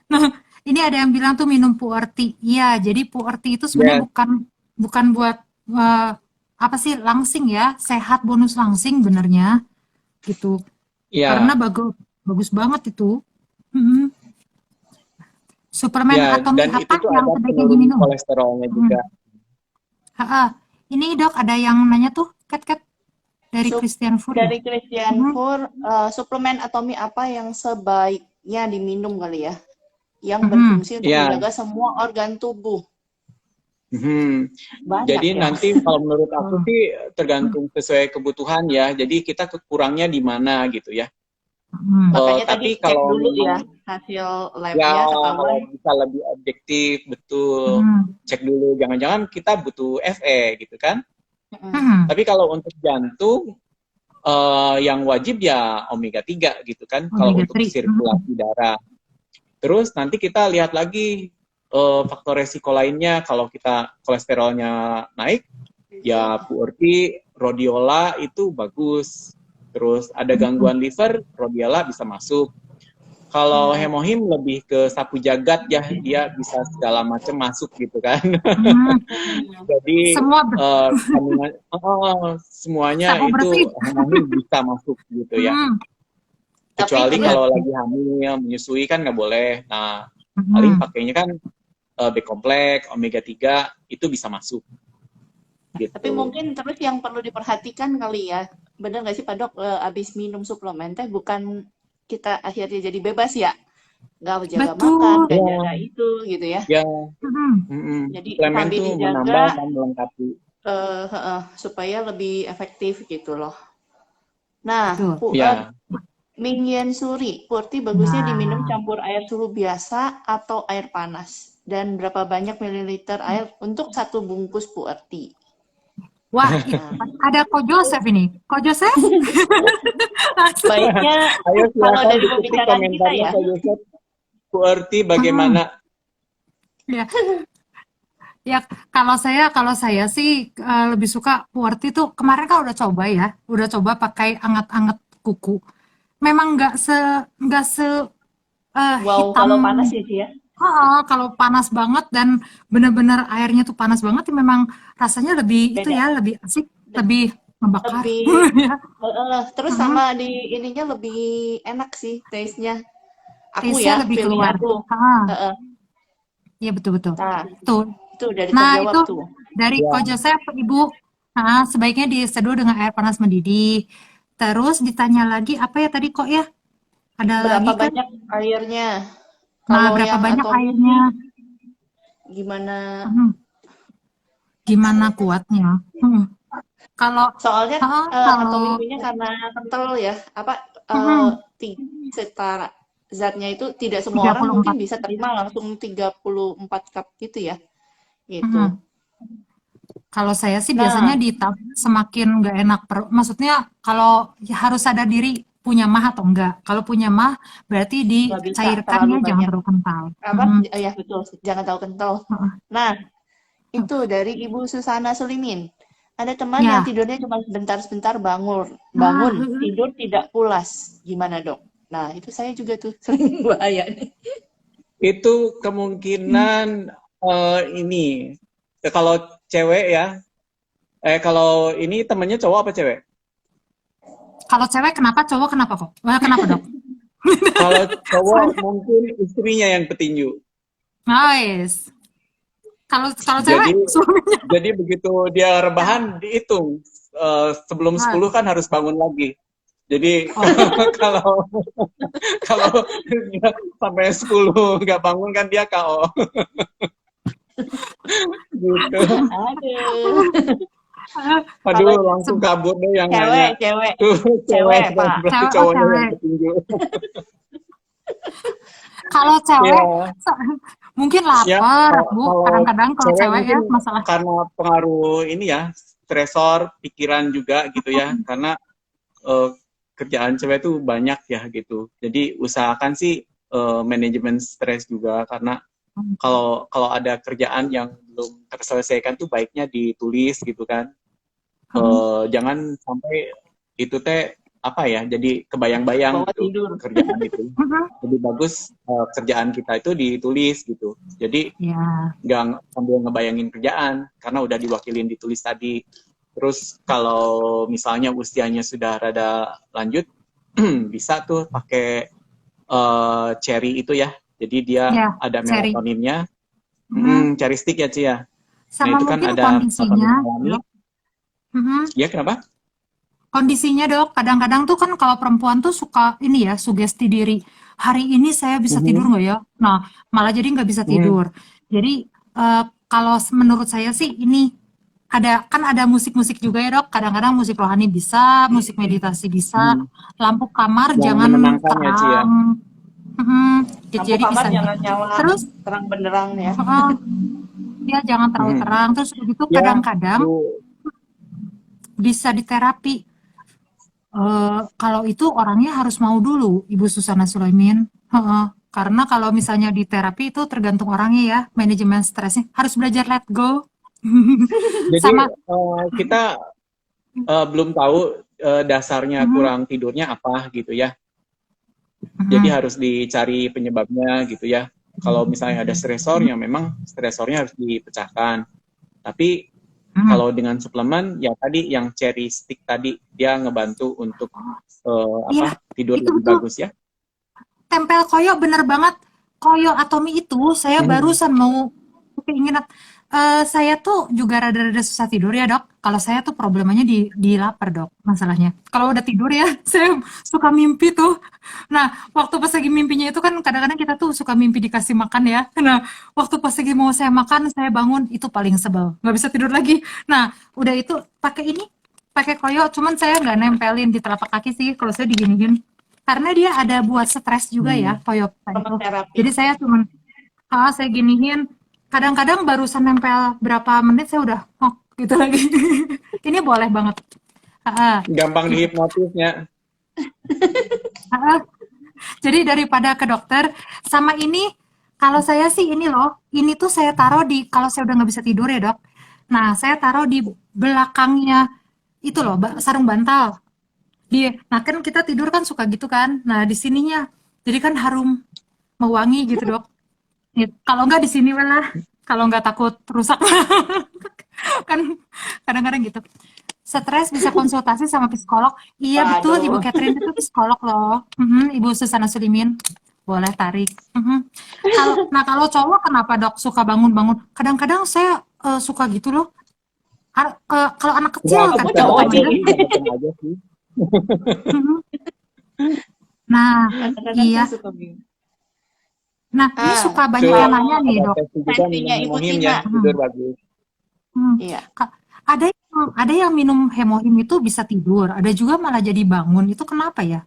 Nah, ini ada yang bilang tuh minum puerti. Iya, jadi puerti itu sebenarnya Yes, bukan bukan buat eh, apa sih langsing ya, sehat bonus langsing benernya gitu. Karena ya, bagus bagus banget itu. Mhm. Suplemen ya, atomi dan itu apa tuh yang ada sebaiknya penurun diminum? kolesterolnya Mhm. juga. Ha-ha. Ini dok ada yang nanya tuh, Kat dari Sup Christian Food ya. dari Christian Mhm. Food, suplemen atomi apa yang sebaiknya diminum kali ya? Yang Mhm. berfungsi untuk Ya, menjaga semua organ tubuh. Banyak jadi ya. nanti kalau menurut aku Oh. sih tergantung sesuai kebutuhan ya. Jadi kita kekurangnya di mana gitu ya. Mhm. Makanya tadi Tapi cek kalau dulu ya memang hasil ya labnya ketahuan. bisa lebih objektif, betul. Mhm. Cek dulu, jangan-jangan kita butuh FE gitu kan. Mhm. Tapi kalau untuk jantung, yang wajib ya omega 3 gitu kan, kalau Omega untuk 3. Mhm. sirkulasi darah. Terus nanti kita lihat lagi faktor resiko lainnya, kalau kita kolesterolnya naik, ya puerti, rhodiola itu bagus. Terus ada Mhm. gangguan liver, rhodiola bisa masuk. Kalau hemohim lebih ke sapu jagat ya, dia bisa segala macam masuk gitu kan. Mhm. Jadi Semua kandungan semuanya sapu bersih. itu hemohim bisa masuk gitu ya. Mhm. Tapi Kecuali juga kalau lagi hamil, menyusui kan nggak boleh. Nah, paling Mhm. pakainya kan B kompleks, omega 3 itu bisa masuk. gitu. Tapi mungkin terus yang perlu diperhatikan kali ya, bener nggak sih Pak Dok, abis minum suplemen teh bukan kita akhirnya jadi bebas ya, nggak jaga makan, Betul. nggak Ya, jaga itu gitu ya. ya, Mm-mm. Jadi suplemen sambil tuh dijaga menambah dan melengkapi. supaya lebih efektif gitu loh. Nah, Betul. Ya, Mingyan Suri, Purti bagusnya diminum Nah, campur air suhu biasa atau air panas. Dan berapa banyak mililiter air untuk satu bungkus Purti. wah, Nah, ada Ko Joseph ini. Ko Joseph? Langsung. baiknya ayo kalau silakan dari diketik pembicaraan kita komentarnya ya, Pak Yusuf. Berarti Hmm, bagaimana? ya, ya kalau saya sih lebih suka Puerti tuh kemarin kan udah coba pakai anget-anget kuku. Memang nggak se wow hitam. kalau panas ya Ci ya, Kalau panas banget dan bener-bener airnya tuh panas banget, ya memang rasanya lebih itu beda. ya, lebih asik, lebih membakar. Lebih, Ya. terus Mm-mm. sama di ininya lebih enak sih taste-nya. Aku Taste-nya ya, lebih feeling keluar. aku. Heeh. Iya betul-betul. Nah, Tuh. itu udah Nah terjawab itu tuh. dari Ko Ya, Joseph, Ibu, sebaiknya diseduh dengan air panas mendidih. Terus ditanya lagi apa ya tadi kok ya? Ada Berapa lagi kan? banyak airnya? Nah Kalau berapa yang banyak atomi airnya? sih gimana? Hmm, Gimana kuatnya? Kalau Soalnya kalau atomic-nya karena kental ya, apa hmm, setara zatnya itu tidak semua orang mungkin 34. bisa terima langsung 34 cup gitu ya. Gitu. Hmm. Kalau saya sih biasanya Nah, semakin nggak enak perut. Maksudnya kalau ya harus sadar diri punya mah atau enggak. Kalau punya mah berarti nggak bisa dicairkan terlalu ya, jangan banyak. terlalu kental. Apa? Ya betul, jangan tahu kental. Heeh. Nah, itu dari Ibu Susana Sulimin. Ada teman yang Ya, tidurnya cuma sebentar-sebentar bangun, nah, tidur tidak pulas. Gimana dok? Nah, itu saya juga tuh sering bahaya nih. itu kemungkinan ini kalau cewek ya. Kalau ini temennya cowok apa cewek? kalau cewek kenapa, cowok kenapa kok? Kenapa dok? Kalau cowok Soalnya, mungkin istrinya yang petinju. nice. Kalau cewek Jadi suaminya. jadi begitu dia rebahan dihitung sebelum Nah, 10 kan harus bangun lagi. Jadi oh, kalau kalau dia sampai 10 nggak bangun kan dia KO gitu. Aduh. Aduh, Kalau langsung kabur deh yang cewek, nanya. cewek, Tuh, cewek, cewek, Pak. berarti cewek, oh cowoknya yang cewek. petinju. Kalau cewek Ya, mungkin ya lapar, Bu. kalau Kadang-kadang kalau cewek cewek ya mungkin masalah. karena pengaruh ini ya, stresor, pikiran juga gitu ya. Karena eh, kerjaan cewek tuh banyak ya gitu. Jadi usahakan sih manajemen stres juga karena kalau ada kerjaan yang belum terselesaikan tuh baiknya ditulis gitu kan. Jangan sampai itu teh apa ya jadi kebayang-bayang bawa gitu tidur. kerjaan itu. Lebih bagus kerjaan kita itu ditulis gitu. Jadi Ya, nggak sambil ngebayangin kerjaan karena udah diwakilin ditulis tadi. Terus kalau misalnya usianya sudah rada lanjut, bisa tuh pakai cherry itu ya. Jadi dia ya, ada seri. melatoninnya. Mhm. Cherry stick ya Ci ya. Nah Sama itu kan mungkin ada melatonin kondisinya, alami. Dok. Mhm. Ya kenapa? Kondisinya, Dok. Kadang-kadang tuh kan kalau perempuan tuh suka ini ya, sugesti diri. Hari ini saya bisa tidur Mhm. nggak ya? Nah, malah jadi nggak bisa Mhm. tidur. Jadi kalau menurut saya sih ini ada musik-musik juga ya, Dok. Kadang-kadang musik rohani bisa, musik meditasi bisa. Mhm. Lampu kamar Yang jangan menenangkan ya Ci ya. terang. Mhm. Lampu Jadi kamar bisa nih. jangan nyala Terus terang benderang ya. dia jangan terlalu Mhm. terang. Terus begitu Ya, kadang-kadang Bu. bisa diterapi. Kalau itu orangnya harus mau dulu, Ibu Susana Sulaimin. Heeh. Karena kalau misalnya di terapi itu tergantung orangnya ya, manajemen stresnya. Harus belajar let go. Jadi Sama, kita belum tahu dasarnya mhm, kurang tidurnya apa gitu ya. Jadi mhm, harus dicari penyebabnya gitu ya. Kalau misalnya ada stresor, ya memang stresornya harus dipecahkan. Tapi mhm. kalau dengan suplemen, ya tadi yang cherry stick tadi, dia ngebantu untuk Iya, tidur itu lebih betul. bagus ya. Tempel koyo bener banget. Koyo Atomi itu saya Mhm. barusan mau keinginan. Saya tuh juga rada-rada susah tidur ya dok. Kalau saya tuh problemanya di lapar dok, masalahnya. Kalau udah tidur ya, saya suka mimpi tuh. Nah, waktu pas lagi mimpinya itu kan kadang-kadang kita tuh suka mimpi dikasih makan ya. Nah, waktu pas lagi mau saya makan, saya bangun, itu paling sebel. Nggak bisa tidur lagi. Nah, udah itu pakai ini, pakai koyo, cuman saya nggak nempelin di telapak kaki sih, kalau saya diginiin. Karena dia ada buat stres juga ya, koyo itu. Terapi. Jadi saya cuman saya giniin, kadang-kadang barusan nempel berapa menit saya udah gitu lagi. Ini boleh banget. Gampang dihipnotisnya. Jadi daripada ke dokter, sama ini, kalau saya sih ini loh, ini tuh saya taruh di, kalau saya udah nggak bisa tidur ya dok, nah saya taruh di belakangnya, itu loh, sarung bantal. Nah kan kita tidur kan suka gitu kan, nah di sininya, jadi kan harum, mewangi gitu dok. Ya, kalau nggak di sini malah, kalau nggak takut rusak kan kadang-kadang gitu. Stres bisa konsultasi sama psikolog. Iya betul, Ibu Waduh. Catherine itu psikolog loh. Ibu Susana Sulimin, boleh tarik. Kalau cowok kenapa dok suka bangun-bangun? Kadang-kadang saya suka gitu loh. Kalau anak kecil Nggak, kan Aku nggak cowok datang sih. aja, nggak datang aja sih. Mhm. Nah, Kadang-kadang iya. saya suka bingung. Nah, ini suka banyak yang Coba nanya nih ada dok. tes juga Tensinya minum Ibu hemohim Tina. ya, tidur bagus. Iya. Ada yang minum hemohim itu bisa tidur, ada juga malah jadi bangun. Itu kenapa ya?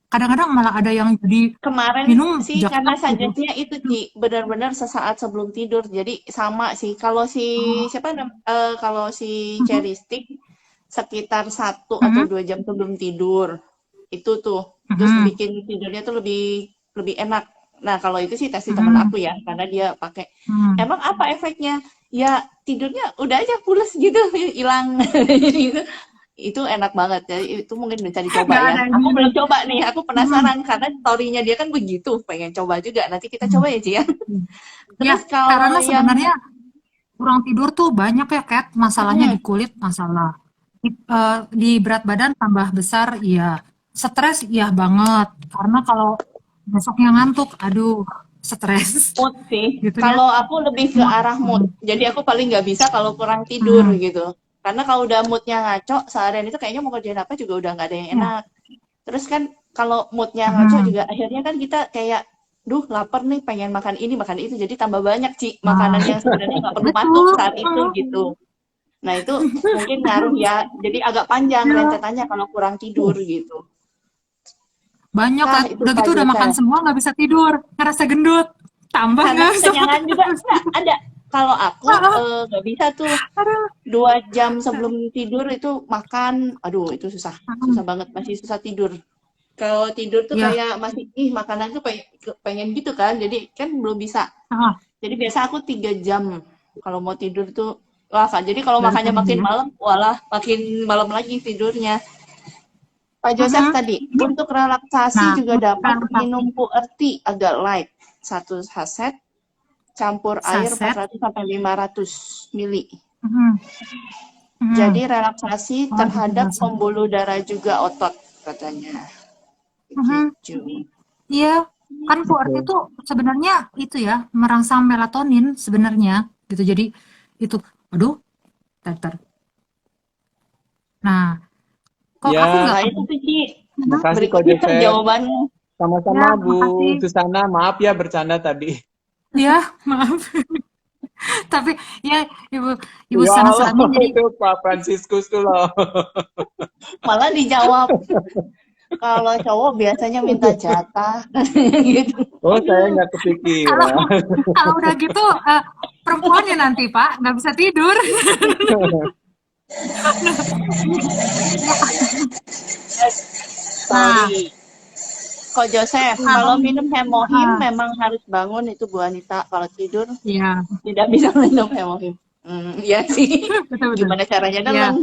Kadang-kadang malah ada yang jadi Kemarin minum sih karena jakak gitu. suggest-nya itu Ci, benar-benar sesaat sebelum tidur. Jadi sama sih. Kalau si Oh. kalau si Mhm. cherry stick sekitar 1 atau Mhm. 2 jam sebelum tidur. Itu tuh. Terus Mhm. bikin tidurnya tuh lebih lebih enak. Nah, kalau itu sih tes di teman Mhm. aku ya, karena dia pakai. Mhm. Emang apa efeknya? Ya tidurnya udah aja pules gitu, hilang. Jadi itu enak banget. Jadi itu mungkin bisa dicoba Nggak ya. ada yang Aku minum. belum coba nih, aku Mhm. penasaran karena story-nya dia kan begitu, pengen coba juga. Nanti kita Mhm. coba ya, Ci ya. Ya, Terus kalau karena yang sebenarnya kurang tidur tuh banyak ya, Kat. Masalahnya di mm, kulit, masalah. Di berat badan tambah besar, iya. Stres, iya banget. Karena kalau besoknya ngantuk, aduh, stres. mood sih. Gitu ya. Kalau aku lebih ke Mood. arah mood. Mhm. Jadi aku paling nggak bisa kalau kurang tidur Mhm. gitu. Karena kalau udah moodnya ngaco, seharian itu kayaknya mau kerjain apa juga udah nggak ada yang Ya. enak. Terus kan kalau moodnya ngaco Mhm. juga akhirnya kan kita kayak, duh lapar nih pengen makan ini makan itu. Jadi tambah banyak Ci Nah, makanan yang sebenarnya nggak perlu masuk betul. saat itu gitu. Nah itu mungkin ngaruh ya. Jadi agak panjang Ya, rentetannya kalau kurang tidur gitu. banyak Kah kan. itu Udah Kak gitu udah makan Joseph? semua nggak bisa tidur. Ngerasa gendut. Tambah Karena nggak bisa kekenyangan makan juga terus. nggak ada. Kalau aku nggak bisa tuh Aduh. 2 jam sebelum tidur itu makan, aduh itu susah, susah Mhm. banget, masih susah tidur. Kalau tidur tuh Ya. kayak masih, ih makanan tuh pengen gitu kan, jadi kan belum bisa. Ah, Jadi biasa aku 3 jam kalau mau tidur tuh, wah Kak, jadi kalau baru makannya pagi makin ya. malam, walah makin malam lagi tidurnya. Pak Joseph Mhm. tadi, untuk relaksasi Nah, juga dapat relaksasi minum puerti agak light, 1 saset, campur air saset. 400 sampai 500 mili. Mhm. Jadi Mhm. relaksasi Oh, gitu terhadap bahasa. pembuluh darah juga otot katanya. Mhm. Begitu. Iya, kan puer itu sebenarnya itu ya merangsang melatonin sebenarnya gitu. Jadi itu, aduh, tar. Nah, kok aku Ya, nggak Nah ke. itu tuh Ci. Mhm. makasih Ko Berikutnya Joseph. jawabannya. Ya, Sama-sama Bu makasih. Susana, maaf ya bercanda tadi. Ya, maaf. Tapi ya Ibu Ibu Ya Sana Allah, Sulamin jadi itu Pak Franciscus tuh loh. Malah dijawab. Kalau cowok biasanya minta jatah. gitu. Oh, saya nggak kalau kepikiran. kalau udah gitu perempuannya nanti Pak nggak bisa tidur. Nah, Sorry. Kok Joseph, nah, kalau minum hemohim ah, memang harus bangun itu Bu Anita. Kalau tidur iya, tidak bisa minum hemohim. Iya sih. betul-betul. Gimana caranya Iya. nelen?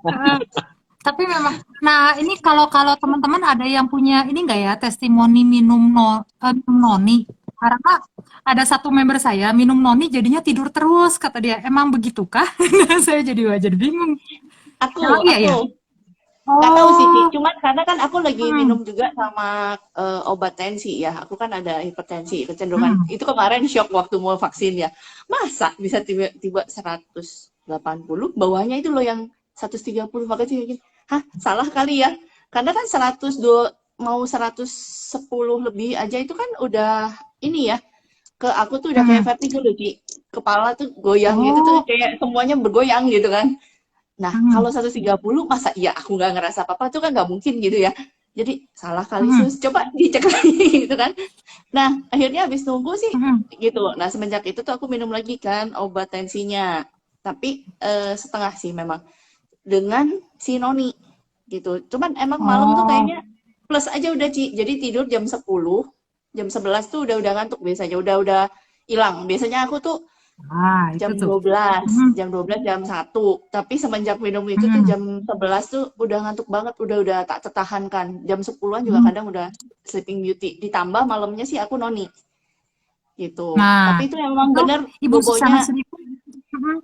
Heeh. Tapi memang, nah ini kalau kalau teman-teman ada yang punya ini enggak ya testimoni minum noni? Karena ada satu member saya minum noni jadinya tidur terus kata dia. Emang begitukah? Saya jadi bingung. Aku, Emang iya ya? aku Nggak tahu sih, Ci. Oh. Cuman karena kan aku lagi Hmm. minum juga sama obat tensi ya. Aku kan ada hipertensi, kecenderungan. Hmm. Itu kemarin shock waktu mau vaksin ya. Masa bisa tiba-tiba 180, bawahnya itu loh yang 130. Maka sih gini, hah, salah kali ya. Karena kan 102 mau 110 lebih aja itu kan udah ini ya. Ke aku tuh udah kayak Hmm. vertigo loh, Ci. Kepala tuh goyang gitu tuh Oh. kayak semuanya bergoyang gitu kan. Nah, Hmm. kalau 130 masa iya aku nggak ngerasa apa-apa, itu kan nggak mungkin gitu ya. Jadi salah kali Hmm. sus, coba dicek lagi gitu kan. Nah, akhirnya habis nunggu sih Hmm. gitu. Nah, semenjak itu tuh aku minum lagi kan obat tensinya. Tapi setengah sih memang dengan si Noni gitu. Cuman emang malam tuh Oh. kayaknya plus aja udah Ci. Jadi tidur jam 10, jam 11 tuh udah ngantuk biasanya, udah hilang. Biasanya aku tuh Ah, itu jam tuh. 12, Hmm. jam 1. Tapi semenjak minum itu tuh Hmm. jam 11 tuh udah ngantuk banget, udah tak tertahankan. Jam 10-an juga Hmm. kadang udah sleeping beauty. Ditambah malamnya sih aku noni gitu. Tapi Nah, itu emang itu bener Ibu Susana bobonya sendiri. Hmm.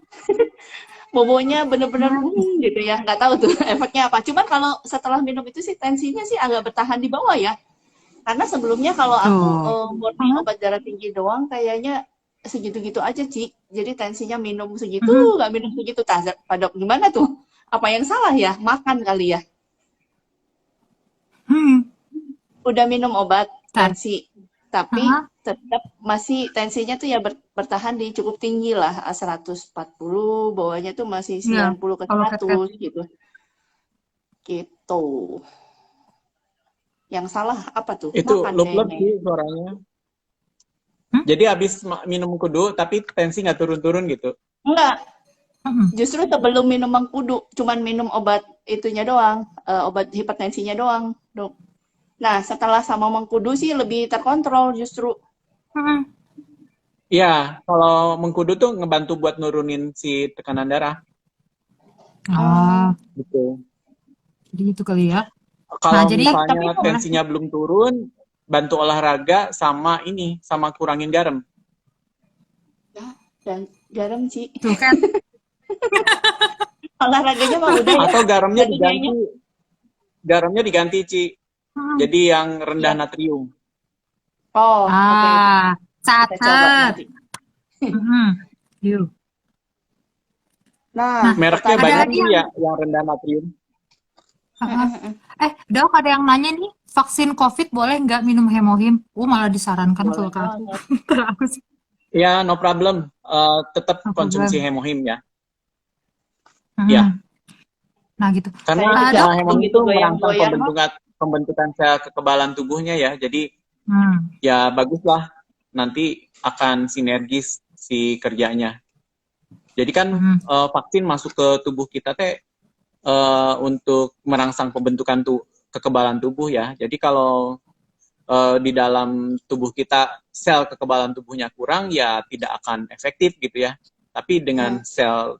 bobonya bener-bener Nah, gitu ya. Nggak tahu tuh efeknya apa. Cuman kalau setelah minum itu sih tensinya sih agak bertahan di bawah ya. Karena sebelumnya kalau aku tuh. murni Hmm. obat darah tinggi doang kayaknya segitu-gitu aja, Ci. Jadi tensinya minum segitu, Hmm. nggak minum segitu. Padok gimana tuh? Apa yang salah ya? Makan kali ya? Hmm. Udah minum obat Tar. tensi, tapi Ah, tetap masih tensinya tuh ya bertahan di cukup tinggi lah, 140, bawahnya tuh masih iya. 90 ke Kalau cat-cat. 100 gitu. Gitu. Yang salah apa tuh? Itu Makan lup-lup kayaknya ya. sih suaranya. Hmm? Jadi habis minum kudu, tapi tensi nggak turun-turun gitu. Enggak, Hmm. justru sebelum minum mengkudu, cuman minum obat itunya doang, obat hipertensinya doang, Dok. Nah, setelah sama mengkudu sih lebih terkontrol justru. Hmm. Iya, kalau mengkudu tuh ngebantu buat nurunin si tekanan darah. Oh, Gitu. jadi itu kali ya. Nah, Kalau jadi Tapi misalnya boleh tensinya belum turun, bantu olahraga sama ini, sama kurangin garam. ya, dan garam sih. tuh kan. Olahraganya mah udah ya. Atau Berarti kayaknya garamnya diganti, Ci. Hmm. Jadi yang rendah ya. natrium. Oh, oke. Ah, Kita coba catat. nanti. Hmm. Yuk. Nah, Nah, Mereknya ada banyak pertanyaan. lagi sih yang ya, yang rendah natrium. Dok, ada yang nanya nih, vaksin COVID boleh nggak minum hemohim? Malah disarankan Boleh kalau ke aku. banget. Terus, Ya, no problem. Tetap no konsumsi problem. hemohim ya. Ya, Hmm. Nah, gitu. karena Saya juga Dok, hemohim begitu itu merangsang goyang-goyang mah. pembentukan sel kekebalan tubuhnya ya. Jadi hmm. ya baguslah, nanti akan sinergis si kerjanya. Jadi kan Hmm. vaksin masuk ke tubuh kita teh untuk merangsang pembentukan kekebalan tubuh ya. Jadi kalau di dalam tubuh kita sel kekebalan tubuhnya kurang, ya tidak akan efektif gitu ya. Tapi dengan sel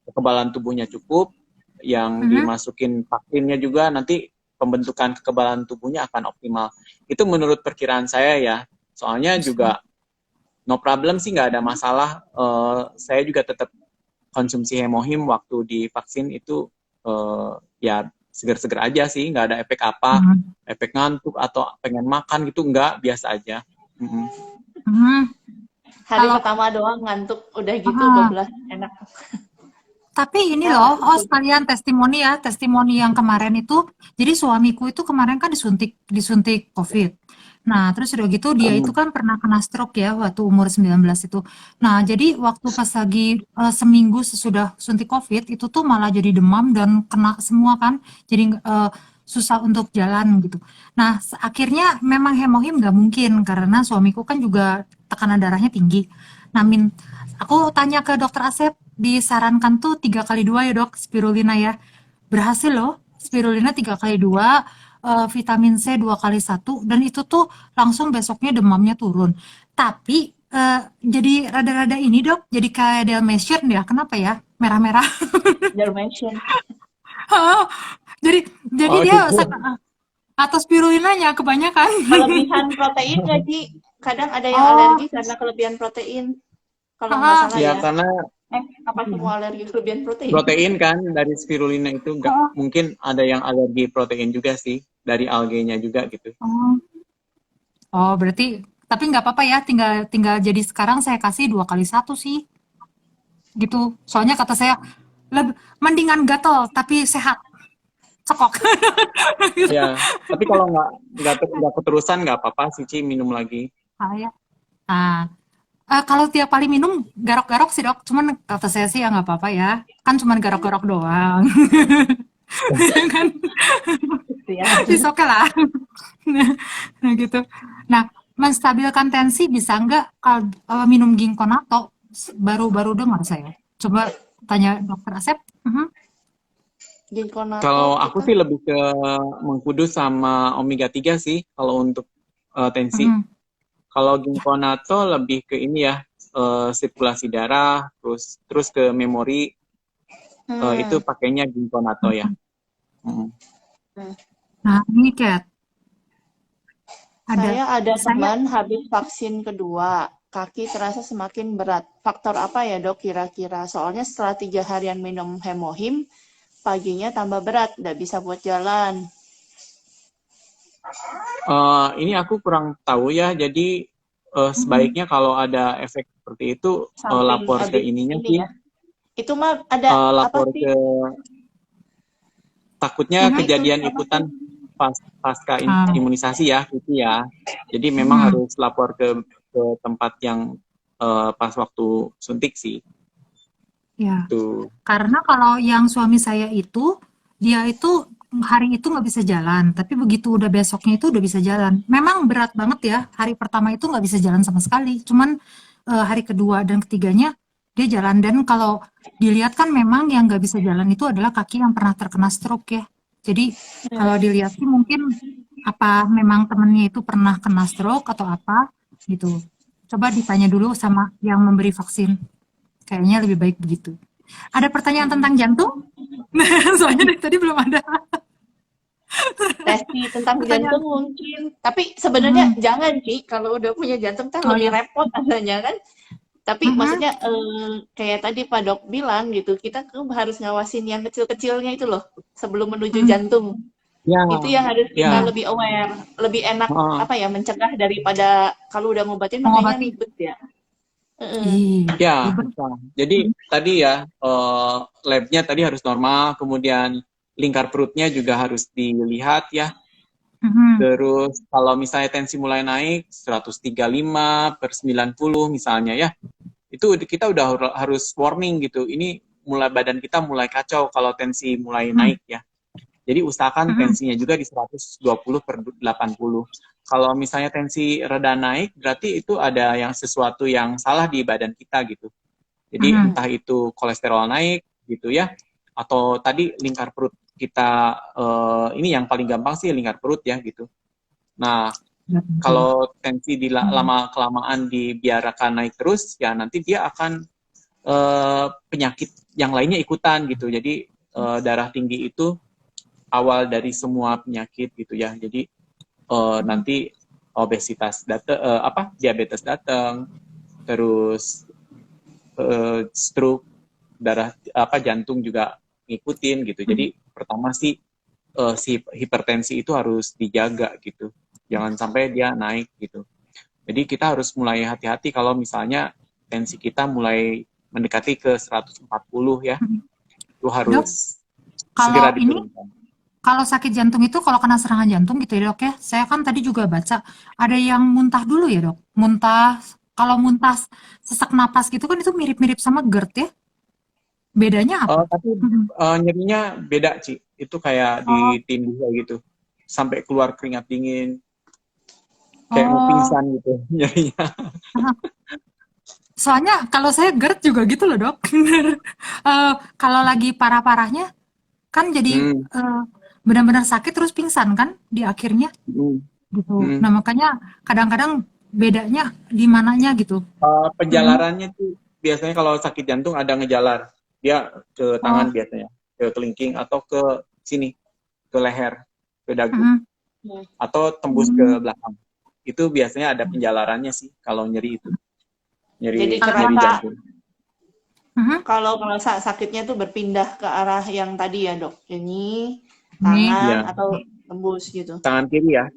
kekebalan tubuhnya cukup, yang dimasukin vaksinnya juga, nanti pembentukan kekebalan tubuhnya akan optimal. Itu menurut perkiraan saya ya. Soalnya juga no problem sih, nggak ada masalah. Saya juga tetap konsumsi hemohim waktu divaksin itu ya seger-seger aja sih, nggak ada efek apa, efek ngantuk atau pengen makan gitu, nggak, biasa aja. Hari Kalau pertama doang ngantuk, udah gitu ah, bablas enak. tapi ini Sama loh, itu. sekalian testimoni ya, testimoni yang kemarin itu, jadi suamiku itu kemarin kan disuntik COVID. Nah, terus udah gitu dia itu kan pernah kena stroke ya waktu umur 19 itu. Nah, jadi waktu pas lagi seminggu sesudah suntik COVID itu tuh malah jadi demam dan kena semua kan. Jadi susah untuk jalan gitu. Nah, akhirnya memang hemohim nggak mungkin karena suamiku kan juga tekanan darahnya tinggi. Nah, aku tanya ke dokter Asep, disarankan tuh 3x2 ya dok, spirulina ya. Berhasil loh, spirulina 3x2, vitamin C 2x1, dan itu tuh langsung besoknya demamnya turun. Tapi jadi rada-rada ini dok, jadi kayak Dalmatian ya, kenapa ya? Merah-merah. Dalmatian. jadi jadi Oh dia gitu. atau spirulinanya kebanyakan. Kelebihan protein nggak sih? Kadang ada yang Oh, alergi karena kelebihan protein. Kalau nggak salah Ya ya. karena Apa semua alergi kelebihan protein? Protein kan dari spirulina itu Oh, mungkin ada yang alergi protein juga sih dari algenya juga gitu. oh. Oh, berarti tapi nggak apa-apa ya, tinggal tinggal jadi sekarang saya kasih 2 kali 1 sih, gitu. Soalnya kata saya, mendingan gatel tapi sehat, cekok. Gitu. Ya, tapi kalau nggak keterusan nggak apa-apa sih Ci, minum lagi. Ah, ya. Nah, kalau tiap kali minum garok-garok sih dok, cuman kata saya sih ya nggak apa-apa ya, kan cuman garok-garok doang, ya kan? Ya. It's okay lah. Nah gitu. Nah, menstabilkan tensi bisa nggak kalau minum ginkgo natto? Baru-baru dengar saya. Coba tanya dokter Asep. Mhm. Ginkgo natto Kalau aku kita. sih lebih ke mengkudu sama omega 3 sih kalau untuk tensi. Mhm. Kalau Ya. ginkgo natto lebih ke ini ya, sirkulasi darah, terus ke memori, itu Hmm. pakainya ginkgo natto ya. Mhm. Mm. Nah, ini Kat, ada Saya ada saya teman habis vaksin kedua, kaki terasa semakin berat. Faktor apa ya dok kira-kira? Soalnya setelah 3 harian minum hemohim, paginya tambah berat, nggak bisa buat jalan. Ini aku kurang tahu ya, jadi mhm. sebaiknya kalau ada efek seperti itu Samping lapor ke habis ininya ini sih, ya. Itu mah ada apa lapor sih? ke takutnya Nah itu kejadian apa sih? ikutan pasca Ah, imunisasi ya, gitu ya. Jadi memang mhm. harus lapor ke tempat yang pas waktu suntik sih, Ya. tuh. Karena kalau yang suami saya itu, dia itu hari itu nggak bisa jalan, tapi begitu udah besoknya itu udah bisa jalan. Memang berat banget ya, hari pertama itu nggak bisa jalan sama sekali. Cuman hari kedua dan ketiganya dia jalan. Dan kalau dilihat kan memang yang nggak bisa jalan itu adalah kaki yang pernah terkena stroke ya. Jadi kalau dilihat sih mungkin apa memang temennya itu pernah kena stroke atau apa gitu. Coba ditanya dulu sama yang memberi vaksin. Kayaknya lebih baik begitu. Ada pertanyaan tentang jantung? Soalnya dari tadi belum ada Testi tentang pertanyaan. jantung mungkin. Tapi sebenarnya Mhm. jangan Ki, kalau udah punya jantung kan Oh lebih ya. repot adanya kan. Tapi Mhm. maksudnya kayak tadi Pak Dok bilang gitu, kita harus ngawasin yang kecil-kecilnya itu loh sebelum menuju Mhm. jantung. Ya, Itu yang harus kita Iya, ya, lebih aware, lebih enak heeh. apa ya mencegah daripada kalau udah ngobatin makanya mengobati. ribet ya. Heeh. Iya, Ya, ribet. bisa. Jadi Mhm. tadi ya, labnya tadi harus normal, kemudian lingkar perutnya juga harus dilihat ya. Mhm. Terus kalau misalnya tensi mulai naik 135/90 misalnya ya, itu kita udah harus warning gitu. Ini mulai badan kita mulai kacau kalau tensi mulai Mhm. naik ya. Jadi usahakan Mhm. tensinya juga di 120/80. Kalau misalnya tensi reda naik, berarti itu ada yang sesuatu yang salah di badan kita gitu. Jadi Mhm. entah itu kolesterol naik gitu ya, atau tadi lingkar perut kita, ini yang paling gampang sih lingkar perut ya gitu. Nah, Ya, betul. kalau tensi Mhm. lama kelamaan dibiarkan naik terus, ya nanti dia akan penyakit yang lainnya ikutan gitu. Jadi darah tinggi itu awal dari semua penyakit gitu ya. Jadi Mhm. nanti obesitas datang, diabetes datang, terus stroke, darah jantung juga ngikutin gitu. Mhm. Jadi pertama sih si hipertensi itu harus dijaga gitu. Jangan sampai dia naik gitu. Jadi kita harus mulai hati-hati kalau misalnya tensi kita mulai mendekati ke 140 ya. Mhm. Itu Dok, harus segera kalau ini diturunkan. kalau sakit jantung itu kalau kena serangan jantung gitu ya dok ya, saya kan tadi juga baca ada yang muntah dulu ya dok, muntah. Kalau muntah sesak napas gitu kan itu mirip-mirip sama GERD ya, bedanya apa? Tapi Mhm. nyerinya beda, Ci. Itu kayak Oh, ditindih kayak gitu. Sampai keluar keringat dingin, kayak mau oh, pingsan gitu nyerinya. aha. Soalnya kalau saya GERD juga gitu loh dok. Kalau lagi parah-parahnya kan jadi Hmm, benar-benar sakit terus pingsan kan di akhirnya hmm, gitu. hmm. Nah makanya kadang-kadang bedanya di mananya gitu. Mhm. Penjalarannya tuh biasanya kalau sakit jantung ada ngejalar. Dia ke tangan Oh, biasanya, ke kelingking atau ke sini, ke leher, ke dagu, mhm. atau tembus ke Hmm. belakang. Itu biasanya ada penjalarannya sih kalau nyeri itu, Jadi nyeri Kalau nyeri kerasa jantung. Mhm. Kalau merasa sakitnya tuh berpindah ke arah yang tadi ya dok, ini Ini tangan Ya, atau tembus gitu. tangan kiri ya.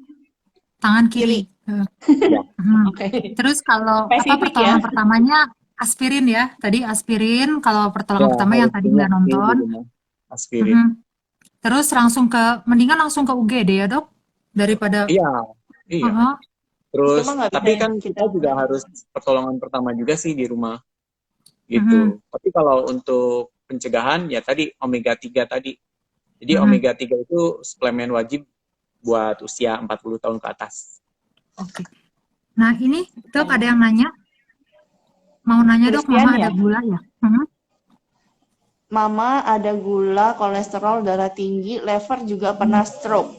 tangan kiri. Kiri, Ya. Mhm. oke. Terus kalau apa Spesifik ya. pertolongan pertamanya aspirin ya. Tadi aspirin kalau Ya, pertolongan pertama yang harus tadi punya nggak sih di nonton. rumah. Aspirin. Mhm. Terus mendingan langsung ke UGD ya dok daripada Iya, iya. Heeh. Itu Terus, mah nggak bisa tapi ya kan kita. kita juga harus pertolongan pertama juga sih di rumah Mhm. gitu. Tapi kalau untuk pencegahan ya tadi omega 3 tadi. Jadi Mhm. omega 3 itu suplemen wajib buat usia 40 tahun ke atas. Oke. Nah ini dok ada Nah, yang mau nanya dok, Christian mama ada ya, gula ya? Mhm. mama ada gula, kolesterol, darah tinggi, lever juga pernah stroke.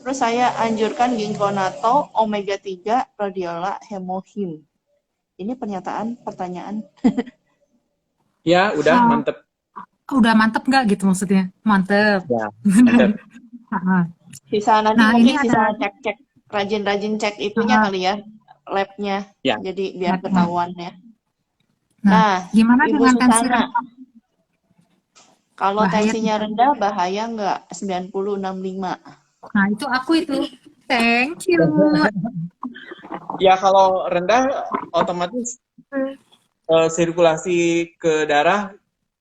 Terus saya anjurkan ginkgonato, omega 3, rhodiola, hemohim. Ini pertanyaan. Ya, udah Oh, mantep. udah mantep nggak gitu maksudnya? Mantep. Ya, mantep. Heeh. Sisa nanti Nah ini mungkin ada sisa lagi. cek-cek, rajin-rajin cek itunya Heeh. kali ya, labnya. Ya, Jadi biar Labnya. ketahuan ya. Nah, Nah, gimana Ibu dengan tensi Susana, rendah? kalau Bahaya tensinya tidak? rendah bahaya nggak? 90/65. Nah, itu aku itu. Thank you. ya kalau rendah otomatis sirkulasi ke darah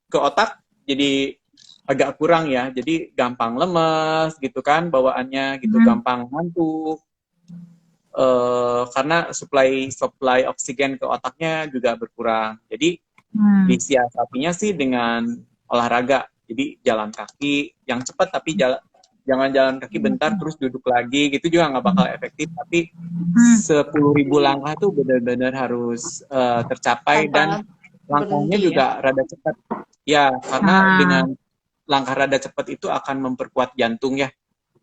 ke otak jadi agak kurang ya. Jadi gampang lemes gitu kan bawaannya gitu, Hmm. gampang ngantuk. Karena supply oksigen ke otaknya juga berkurang. Jadi Hmm. disiasatinya sih dengan olahraga. Jadi jalan kaki yang cepat tapi jangan jalan kaki bentar terus duduk lagi gitu juga nggak bakal efektif. Tapi Hmm. 10.000 langkah tuh benar-benar harus tercapai dan Tanpa langkahnya berhenti ya. juga rada cepat. Ya, karena Nah, dengan langkah rada cepat itu akan memperkuat jantung ya.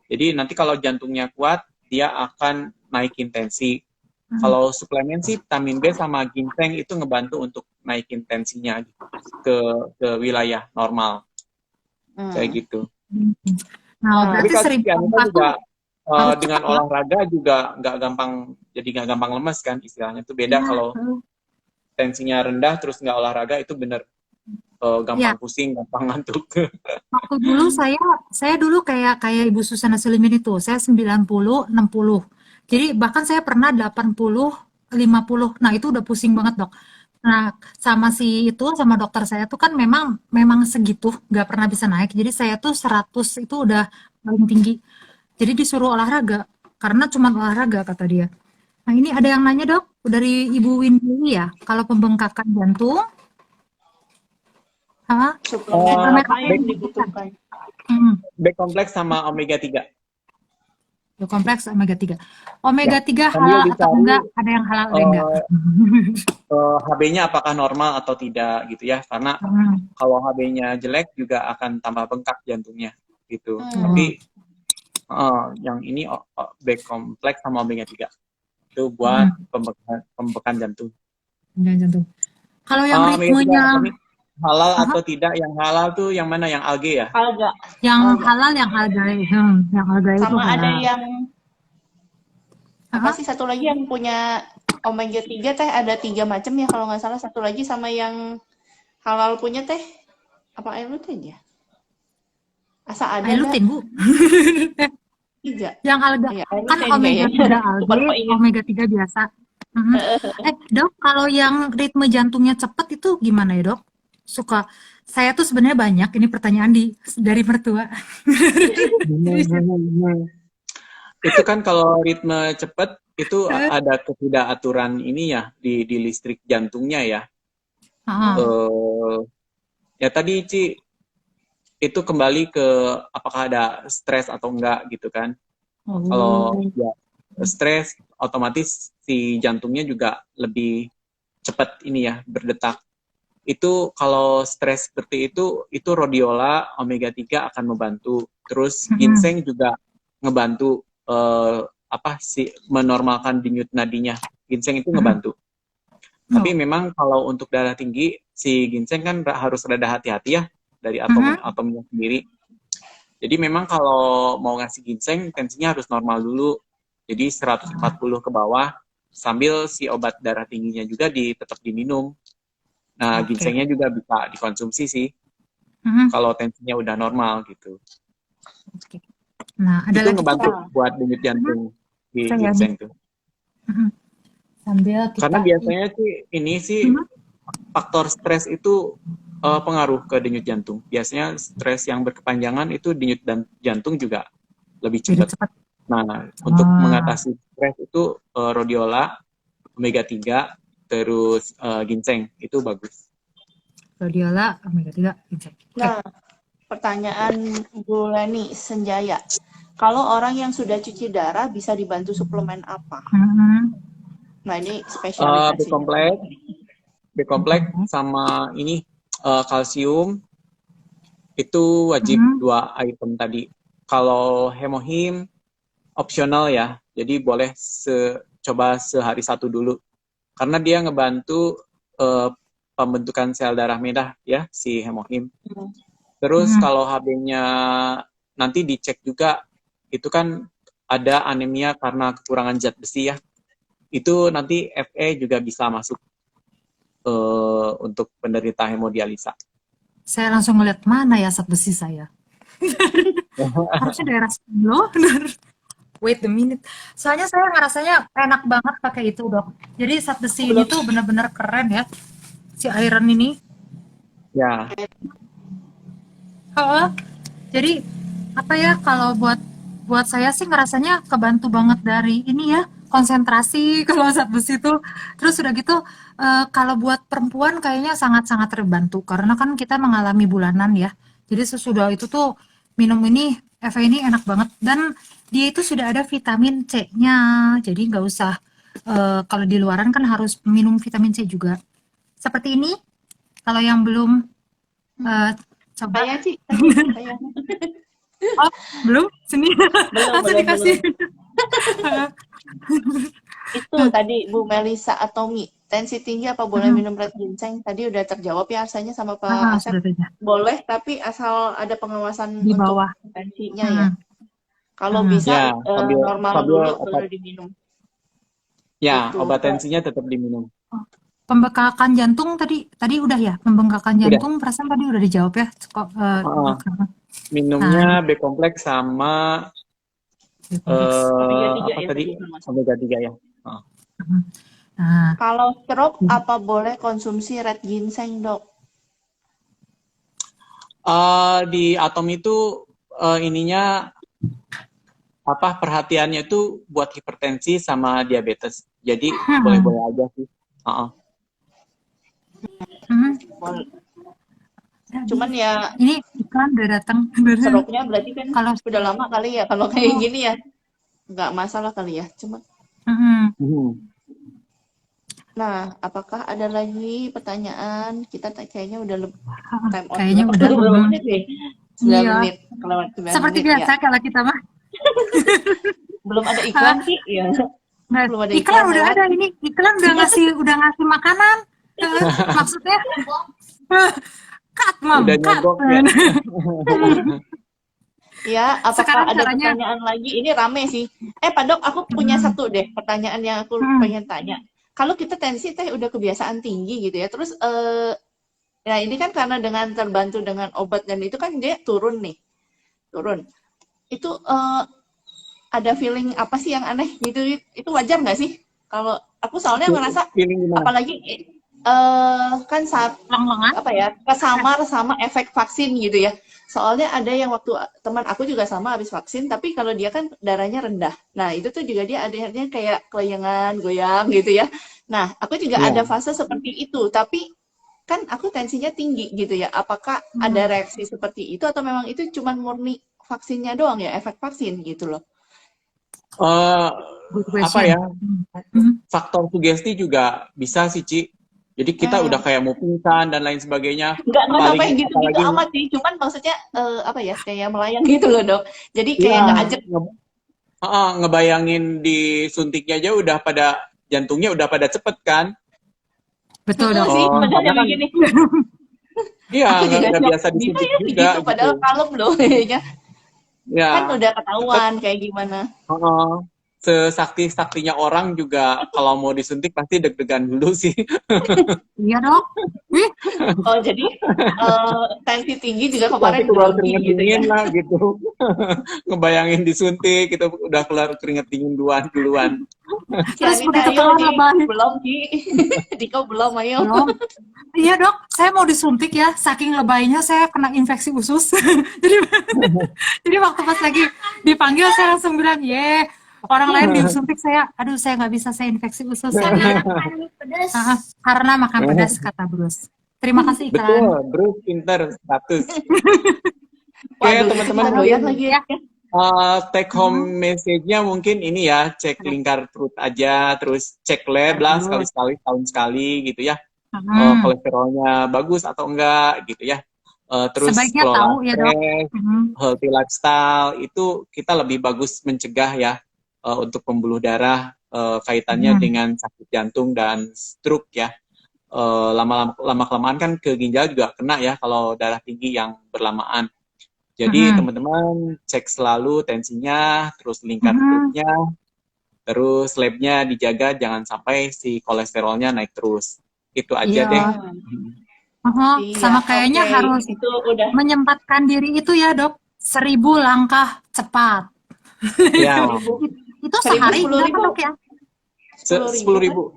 Jadi nanti kalau jantungnya kuat, dia akan naikin tensi. Kalau suplemen sih vitamin B sama ginseng itu ngebantu untuk naikin tensinya ke wilayah normal kayak Hmm. gitu. nah Nah, Tapi berarti kalau si 1000 Anita langkah tuh juga harus dengan cepat ya? olahraga juga nggak gampang lemes kan istilahnya itu beda Iya. kalau tensinya rendah terus nggak olahraga itu bener Iya. gampang pusing, gampang ngantuk. Waktu dulu saya dulu kayak kayak Ibu Susana Selimin itu, saya 90/60. Jadi bahkan saya pernah 80/50. Nah, itu udah pusing banget, Dok. Nah, sama dokter saya tuh kan memang memang segitu, nggak pernah bisa naik. Jadi saya tuh 100 itu udah paling tinggi. Jadi disuruh olahraga karena cuma olahraga kata dia. Nah, ini ada yang nanya, Dok, dari Ibu Windy ya, kalau pembengkakan jantung, suplemen suplemen apa apa yang yang dibutuhkan? dibutuhkan? Hmm. B kompleks sama omega 3. Kompleks omega 3. Ya, Omega 3 sambil halal atau dicari enggak? Ada yang halal, ada yang enggak? uh, HB-nya apakah normal atau tidak gitu ya. Karena Hmm. kalau HB-nya jelek juga akan tambah bengkak jantungnya gitu. Oh, Tapi yang ini B kompleks sama omega 3 itu buat hmm. pembekan jantung. Organ jantung. Kalau yang Omega 3 ritmenya apa nih? Halal apa? atau tidak? Yang halal tuh yang mana? Yang alge ya? Alga, Yang alga. halal yang harga yang harga itu Sama ada halal. yang apa Apa? sih satu lagi yang punya omega 3 teh ada 3 macam ya kalau nggak salah, satu lagi sama yang halal punya teh apa air lutin ya? Asa ada Air nggak? lutin, Bu. 3. Yang alga Iya, air kan lutin omega kayaknya. 3 Super alge, keinget. omega 3 biasa. Mhm. Dok, kalau yang ritme jantungnya cepat itu gimana ya, Dok? Saya tuh sebenarnya banyak ini pertanyaan dari mertua. Itu kan kalau ritme cepat itu ada ketidakaturan ini ya di listrik jantungnya ya. Heeh. Eh, ya tadi Ci itu kembali ke apakah ada stres atau enggak gitu kan. Kalau Oh. ya stres otomatis si jantungnya juga lebih cepat ini ya berdetak. Itu kalau stres seperti itu rhodiola omega 3 akan membantu. Terus ginseng juga ngebantu menormalkan denyut nadinya. Ginseng itu ngebantu. Tapi memang kalau untuk darah tinggi si ginseng kan harus rada hati-hati ya dari atomnya sendiri. Jadi memang kalau mau ngasih ginseng tensinya harus normal dulu. Jadi 140 ke bawah sambil si obat darah tingginya juga tetap diminum. Nah, Oke. ginsengnya juga bisa dikonsumsi sih Mhm. kalau tensinya udah normal gitu. Oke. Nah, ada Itu lagi tuh ngebantu Kak. Nah, buat denyut Mhm. jantung di Saya nih. ginseng tuh. Mhm. Sambil Karena kita biasanya sih ini sih Mhm. faktor stres itu pengaruh ke denyut jantung. Biasanya stres yang berkepanjangan itu denyut jantung juga lebih jadi cepat. cepat. Nah, untuk Ah, mengatasi stres itu rhodiola, omega 3, terus ginseng itu bagus. rhodiola, omega 3, ginseng. Oke. nah, pertanyaan Bu Leni Senjaya. Kalau orang yang sudah cuci darah bisa dibantu suplemen apa? Mhm. Nah, ini B spesialisasinya. kompleks, B kompleks Oke. sama ini kalsium itu wajib Mhm. 2 item tadi. Kalau hemohim opsional ya, jadi boleh coba sehari 1 dulu. Karena dia ngebantu pembentukan sel darah merah ya, si hemohim. Hmm. Terus Mhm. kalau HB-nya nanti dicek juga, itu kan ada anemia karena kekurangan zat besi ya. Itu nanti Fe juga bisa masuk untuk penderita hemodialisa. Saya langsung ngeliat mana ya zat besi saya. Harusnya daerah sini loh. Wait a minute. Soalnya saya ngerasanya enak banget pakai itu, Dok. Jadi zat besi ini Belum. tuh benar-benar keren ya. Si iron ini. Ya, Heeh. Jadi apa ya, kalau buat buat saya sih ngerasanya kebantu banget dari ini ya, konsentrasi kalau zat besi itu. Terus udah gitu kalau buat perempuan kayaknya sangat-sangat terbantu karena kan kita mengalami bulanan ya. Jadi sesudah itu tuh minum ini EVA ini enak banget dan dia itu sudah ada vitamin C-nya. Jadi nggak usah kalau di luaran kan harus minum vitamin C juga. Seperti ini kalau yang belum eh, coba. Saya sih tadi saya Oh, belum? Sini. belum Langsung belum dikasih. belum. Itu tadi Bu Melisa Atomi, tensi tinggi apa boleh Mhm. minum red ginseng? Tadi udah terjawab ya rasanya sama Pak Asep. Sudah saja. Boleh, tapi asal ada pengawasan Di untuk bawah. tensinya ya. Mhm. Kalau Mhm. bisa ya sambil normal sambil dulu obat, baru diminum. ya Gitu. obat tensinya tetap diminum. Oh, pembekakan jantung tadi tadi udah ya? Pembengkakan Udah. jantung perasaan tadi udah dijawab ya, kok, Uh, Dokter. minumnya Nah, B kompleks sama kompleks. Omega 3 apa ya tadi tadi termasuk. omega 3 ya. Mhm. Nah, Kalau stroke apa boleh konsumsi red ginseng, Dok? Di atom itu ininya apa perhatiannya itu buat hipertensi sama diabetes. Jadi boleh-boleh aja sih. mhm. Boleh. Tadi Cuman ya ini iklan udah datang. stroke-nya berarti kan Kalau udah lama kali ya. Kalau kayak oh, gini ya nggak masalah kali ya. Cuma mhm. nah, apakah ada lagi pertanyaan? Kita kayaknya udah time out Kayaknya berapa? udah. Berapa menit nih? 9 Iya, menit. Kelewat 9 seperti menit ya. biasa kalau kita mah. Belum ada Ah, iklan sih ya. Nah, Belum ada iklan iklan udah lewat. ada ini. Iklan udah ngasih makanan. Maksudnya cut, Mom, Udah cut. nyogok ya. Ya, apakah Sekarang ada caranya pertanyaan lagi? Ini rame sih. Pak Dok, aku punya hmm, satu deh pertanyaan yang aku hmm, pengen tanya. Kalau kita tensi teh udah kebiasaan tinggi gitu ya, terus nah ini kan karena dengan terbantu dengan obat dan itu kan dia turun nih, turun. Itu ada feeling apa sih yang aneh gitu? Itu wajar nggak sih? Kalau aku soalnya ngerasa, Feeling gimana? apalagi kan saat lengan. apa ya kesamar sama efek vaksin gitu ya. Soalnya ada yang waktu teman aku juga sama habis vaksin, tapi kalau dia kan darahnya rendah. Nah itu tuh juga dia adanya kayak kelayangan, goyang gitu ya. Nah aku juga Ya. ada fase seperti itu, tapi kan aku tensinya tinggi gitu ya. Apakah ada Hmm, reaksi seperti itu atau memang itu cuma murni vaksinnya doang ya, efek vaksin gitu loh. good Apa question. ya? Faktor sugesti juga bisa sih, Ci. Jadi kita udah kayak mau pingsan dan lain sebagainya. Nggak sampai Apalagi gitu-gitu amat sih, cuman maksudnya apa ya, kayak melayang gitu loh dok. Jadi kayak nggak ajak. ngebayangin disuntiknya aja udah pada jantungnya udah pada cepet kan. Betul dok. Sih, padahal Karena yang kan begini. iya Aku juga nggak shock, biasa bisa disuntik ya juga begitu, padahal gitu. kalem loh kayaknya. Ya Kan udah cepet. ketahuan kayak gimana. sesakti-saktinya orang juga kalau mau disuntik pasti deg-degan dulu sih. Iya dok. Wih, Oh, jadi tensi tinggi juga Pasti kemarin keluar grogi keringet gitu ya. dingin lah gitu. Ngebayangin disuntik itu udah keluar keringet dingin duluan. terus Cianita, begitu ayo, keluar Ci. lebay. Belum, Ci. Diko belum, ayo. Belum. Iya dok, saya mau disuntik ya. Saking lebaynya saya kena infeksi usus. Jadi jadi waktu pas lagi dipanggil saya langsung bilang, ye. Orang lain disuntik saya, aduh saya nggak bisa, saya infeksi usus. Karena makan pedas kata Bruce. Terima kasih Betul, iklan. Bruce pinter 100. Oke, Waduh, teman-teman kita doyan lagi ya. take home message-nya mungkin ini ya, cek lingkar perut aja, terus cek lab lah sekali-sekali, tahun sekali gitu ya. Kolesterolnya bagus atau enggak gitu ya. Terus Sebaiknya kelola tahu ya dok. stres, healthy lifestyle, itu kita lebih bagus mencegah ya untuk pembuluh darah kaitannya dengan sakit jantung dan stroke ya. Lama-kelamaan kan ke ginjal juga kena ya kalau darah tinggi yang berlamaan. Jadi teman-teman cek selalu tensinya, terus lingkar perutnya, terus labnya dijaga jangan sampai si kolesterolnya naik terus. Itu aja Iya. deh. Iya, Sama kayaknya oke. harus Itu udah menyempatkan diri itu ya dok. 1000 langkah cepat. Ya, Itu sehari 10.000, berapa dok ya? 10.000.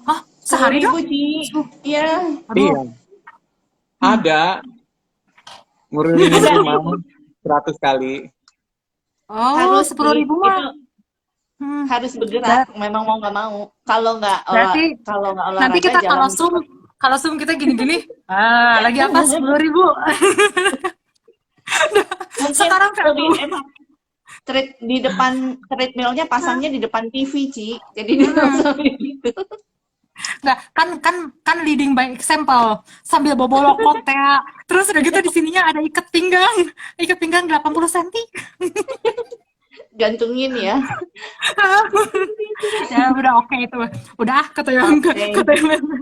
Oh, sehari dok? 10.000, Ci. Iya. Aduh. Iya. Ada ngurunin rumah 100 kali. Oh, Harus 10.000 mah. itu harus bergerak, memang mau nggak mau. Kalau nggak Berarti olahraga nanti kita jalan. kalau zoom kita gini-gini. Lagi apa 10.000? Mungkin Sekarang lebih enak. Di depan treadmillnya pasangnya di depan TV, Ci. Jadi dia sampai gitu. Nggak, kan leading by example sambil bobo lokot ya. Terus udah gitu di sininya ada ikat pinggang 80 cm. Gantungin ya. Ya udah oke itu. Udah kata yang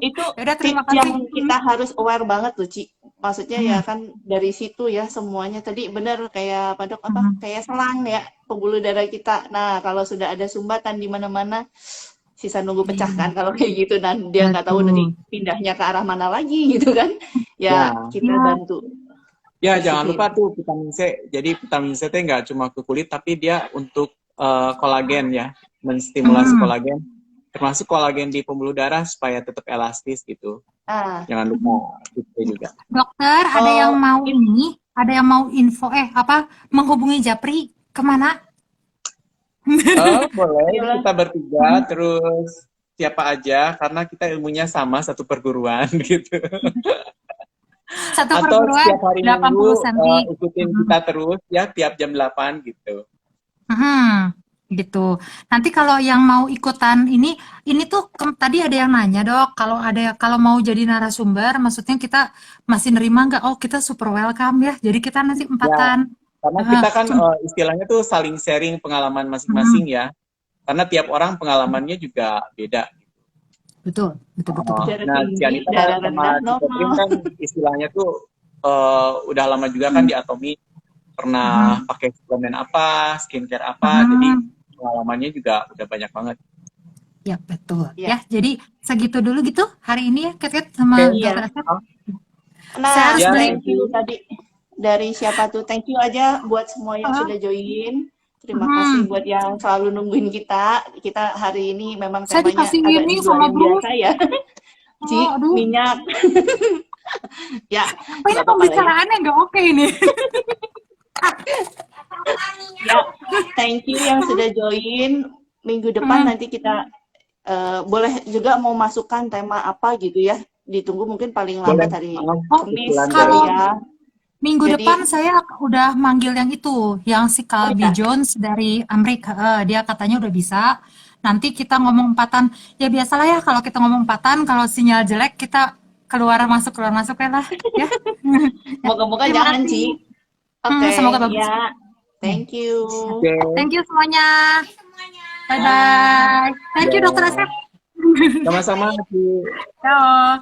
Itu udah terima tips yang kasih. kita harus aware banget tuh, Ci. Maksudnya ya kan dari situ ya semuanya tadi benar kayak apa dok kayak selang ya pembuluh darah kita. Nah, kalau sudah ada sumbatan di mana-mana sisa nunggu pecah kan kalau kayak gitu dan dia nggak tahu nanti pindahnya ke arah mana lagi gitu kan. Ya, kita bantu. Ya, jangan lupa tuh vitamin C. Jadi vitamin C itu nggak cuma ke kulit, tapi dia untuk kolagen ya, menstimulasi kolagen. Termasuk kolagen di pembuluh darah supaya tetap elastis gitu. Jangan lupa itu juga. Dokter, ada yang mau ada yang mau info, menghubungi Japri kemana? Boleh, kita bertiga, terus siapa aja, karena kita ilmunya sama, satu perguruan gitu. Satu Atau perguruan setiap hari 80 Minggu cm. ikutin kita terus ya tiap jam 8 gitu. Gitu. Nanti kalau yang mau ikutan ini tuh tadi ada yang nanya dok, kalau mau jadi narasumber, maksudnya kita masih nerima nggak? Oh kita super welcome ya. Jadi kita nanti empatan. Karena kita kan istilahnya tuh saling sharing pengalaman masing-masing ya. Karena tiap orang pengalamannya juga beda. Betul. Nah, Cianita sama Catherine kan istilahnya tuh udah lama juga kan di Atomi, pernah pakai suplemen apa, skincare apa, jadi pengalamannya juga udah banyak banget. Ya betul. Ya, jadi segitu dulu gitu hari ini ya, Kat sama Dokter Asep. Nah, saya harus thank you tadi dari siapa tuh? Thank you aja buat semua yang sudah join. Terima kasih buat yang selalu nungguin kita. Kita hari ini memang temanya agak di luar yang biasa ya. Minyak. Ya. Ini pembicaraannya nggak oke ini. Ya, thank you yang sudah join. Minggu depan nanti kita boleh juga mau masukkan tema apa gitu ya. Ditunggu mungkin paling lambat hari Kamis ya. Minggu depan saya udah manggil yang itu, yang si Calbi Jones dari Amerika. Dia katanya udah bisa. Nanti kita ngomong empatan. Ya biasalah ya kalau kita ngomong empatan, kalau sinyal jelek kita keluar masuk ya lah. Ya. Moga-moga jangan Ci. Oke. Semoga bagus. Ya. Thank you. Thank you semuanya. Bye bye. Thank you Dokter Asep. Sama-sama. Ciao.